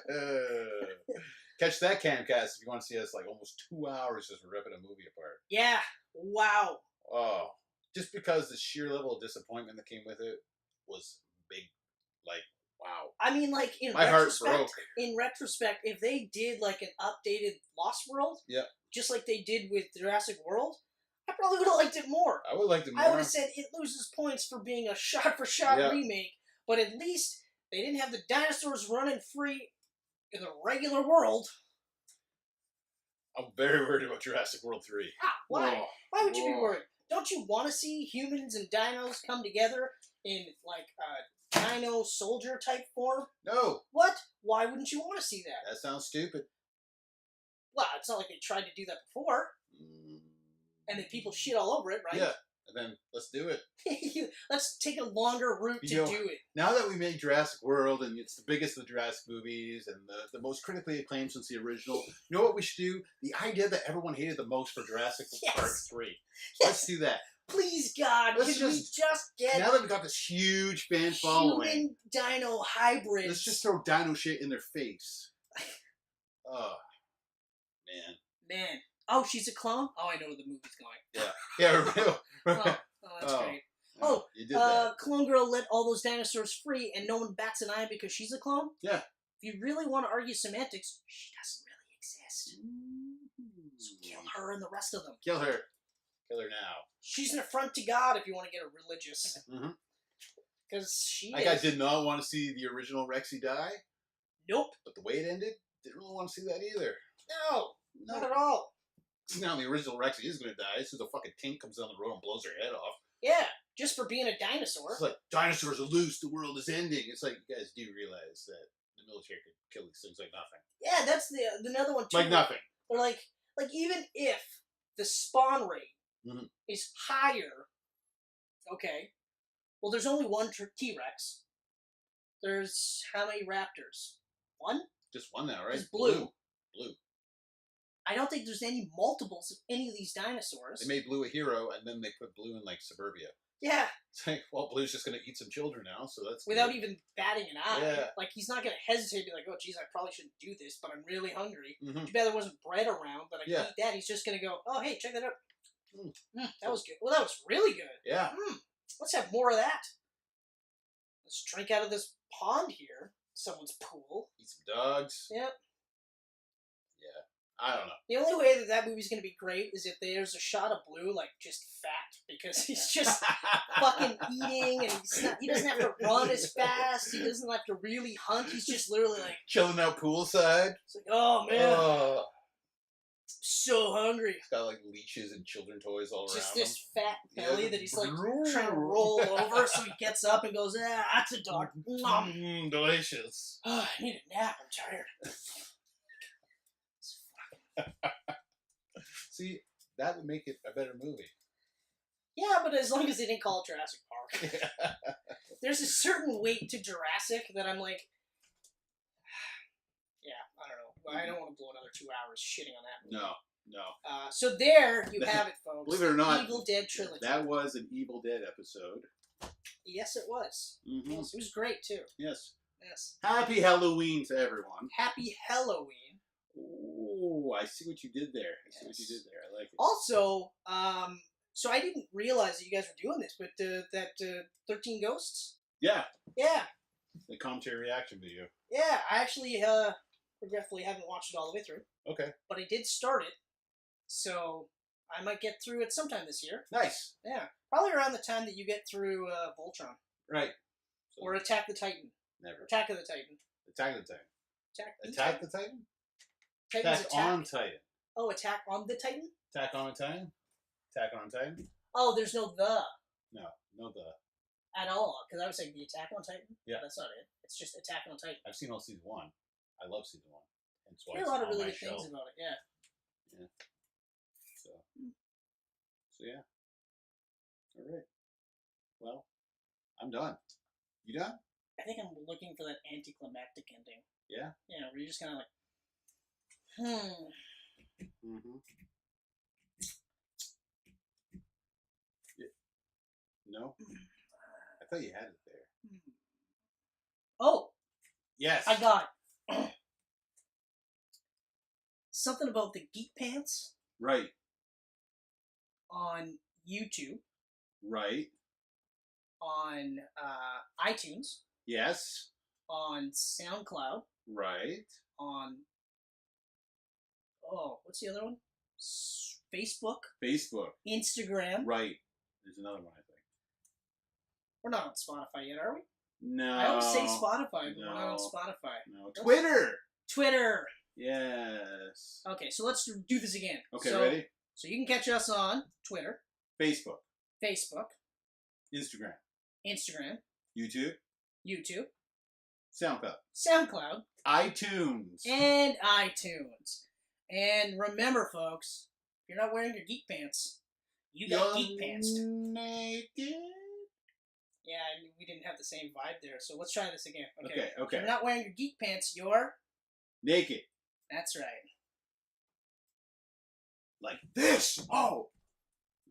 movie. Catch that Camcast if you want to see us like almost 2 hours just ripping a movie apart. Yeah. Wow. Oh. Just because the sheer level of disappointment that came with it was big. Like, wow. I mean, like, my heart broke. In retrospect, if they did like an updated Lost World, just like they did with Jurassic World, I probably would have liked it more. I would have liked it more. I would have said it loses points for being a shot-for-shot remake, but at least they didn't have the dinosaurs running free in the regular world. I'm very worried about Jurassic World 3. Why? Whoa. Why would you be worried? Don't you want to see humans and dinos come together in like a dino soldier type form? No. What? Why wouldn't you want to see that? That sounds stupid. Well, it's not like they tried to do that before. And then people shit all over it, right? Yeah. And then let's do it. Let's take a longer route to do it. Now that we made Jurassic World, and it's the biggest of the Jurassic movies, and the most critically acclaimed since the original, you know what we should do? The idea that everyone hated the most for Jurassic Park 3. Yes. Let's do that. Please, God, can we just get... Now that we've got this huge fan following... Human dino hybrids. Let's just throw dino shit in their face. Oh, man. Oh, she's a clone? Oh, I know where the movie's going. Yeah. Yeah, that's great. You did that. Clone Girl let all those dinosaurs free and no one bats an eye because she's a clone? Yeah. If you really want to argue semantics, she doesn't really exist. So kill her and the rest of them. Kill her. Kill her now. She's an affront to God if you want to get a religious. Because she I did not want to see the original Rexy die. Nope. But the way it ended, didn't really want to see that either. No, not at all. Now the original Rexy is going to die, so the fucking tank comes down the road and blows her head off. Yeah, just for being a dinosaur. It's like, dinosaurs are loose, the world is ending. It's like, you guys do realize that the military could kill these things like nothing. Yeah, that's the another one too. Like nothing. They're like even if the spawn rate is higher, okay, well there's only one T-Rex. There's how many raptors? One? Just one now, right? It's Blue. Blue. I don't think there's any multiples of any of these dinosaurs. They made Blue a hero, and then they put Blue in, like, suburbia. Yeah. It's like, well, Blue's just going to eat some children now, so that's without good. even batting an eye. Yeah. Like, he's not going to hesitate and be like, oh, geez, I probably shouldn't do this, but I'm really hungry. Mm-hmm. Too bad there wasn't bread around, but I can eat that. He's just going to go, oh, hey, check that out. That was good. Well, that was really good. Yeah. Let's have more of that. Let's drink out of this pond here. Someone's pool. Eat some dogs. Yep. I don't know. The only way that movie's going to be great is if there's a shot of Blue, like, just fat. Because he's just fucking eating, and he doesn't have to run as fast. He doesn't have to really hunt. He's just literally, like... chilling out poolside. It's like, oh, man. I'm so hungry. He's got, like, leashes and children toys all around just this him. fat belly that he's, like, trying to roll over, so he gets up and goes, that's a dog. Delicious. I need a nap. I'm tired. See, that would make it a better movie. Yeah, but as long as they didn't call it Jurassic Park. There's a certain weight to Jurassic that I'm like, yeah, I don't know. I don't want to blow another 2 hours shitting on that movie. No. So there you have it, folks. Believe it or not, Evil Dead Trilogy. That was an Evil Dead episode. Yes, it was. Mm-hmm. Yes, it was great, too. Yes. Yes. Happy Halloween to everyone. Happy Halloween. Oh, I see what you did there. I like it. Also, so I didn't realize that you guys were doing this, but that 13 Ghosts? Yeah. Yeah. The commentary reaction video. Yeah, I actually regretfully haven't watched it all the way through. Okay. But I did start it, so I might get through it sometime this year. Nice. Yeah. Probably around the time that you get through Voltron. Right. So or Attack the Titan. Never. Attack of the Titan. Attack the Titan. Attack the Titan? Titan's Attack on Titan. Oh, Attack on the Titan? Attack on Titan? Attack on Titan? Oh, there's no the. No the. At all, because I was saying the Attack on Titan. Yeah. That's not it. It's just Attack on Titan. I've seen all season 1. I love season 1. That's why I hear a lot of really good things about it, yeah. Yeah. So yeah. All right. Well, I'm done. You done? I think I'm looking for that anticlimactic ending. Yeah? Yeah, where you're just kind of like, Mm-hmm. Yeah. No? I thought you had it there. Oh! Yes! I got it. Something about the Geek Pants. Right. On YouTube. Right. On iTunes. Yes. On SoundCloud. Right. On, what's the other one? Facebook. Instagram. Right. There's another one, I think. We're not on Spotify yet, are we? No. I always say Spotify, but we're not on Spotify. No. Twitter! Yes. Okay, so let's do this again. Okay, ready? So you can catch us on Twitter. Facebook. Instagram. YouTube. SoundCloud. iTunes. And remember, folks, if you're not wearing your geek pants, you got geek pants. Naked. Yeah, we didn't have the same vibe there, so let's try this again. Okay. If you're not wearing your geek pants, you're... naked. That's right. Like this. Oh.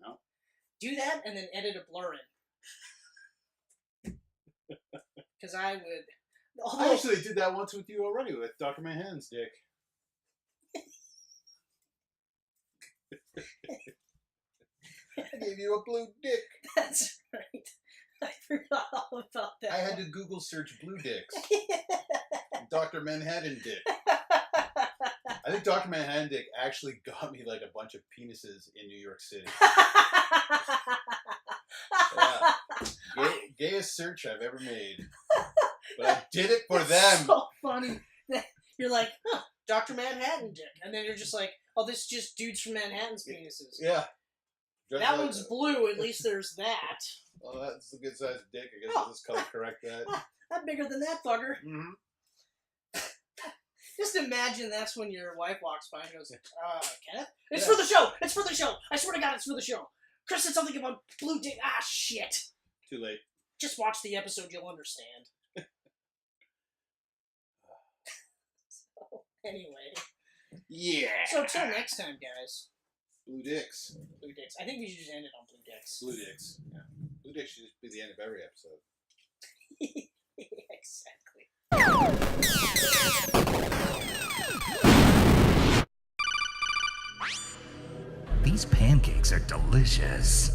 No. Do that and then edit a blur in. Because I would... I actually did that once with you already with Dr. Manhattan's dick. I gave you a blue dick. That's right. I forgot all about that. I had to Google search blue dicks. Dr. Manhattan dick. I think Dr. Manhattan dick actually got me like a bunch of penises in New York City. Yeah. Gayest search I've ever made. But I did it for them. So funny. You're like, Dr. Manhattan dick. And then you're just like, oh, this is just dudes from Manhattan's penises. Yeah. That one's blue, at least there's that. Well, that's a good sized dick. I guess I'll just color correct that. I'm bigger than that fucker. Mm-hmm. Just imagine that's when your wife walks by and goes, Kenneth? It's for the show! It's for the show! I swear to God, it's for the show! Chris said something about blue dick. Ah, shit! Too late. Just watch the episode, you'll understand. So, anyway. Yeah. So, till next time, guys. Blue dicks. Blue dicks. I think we should just end it on blue dicks. Blue dicks. Yeah. Blue dicks should just be the end of every episode. Exactly. These pancakes are delicious.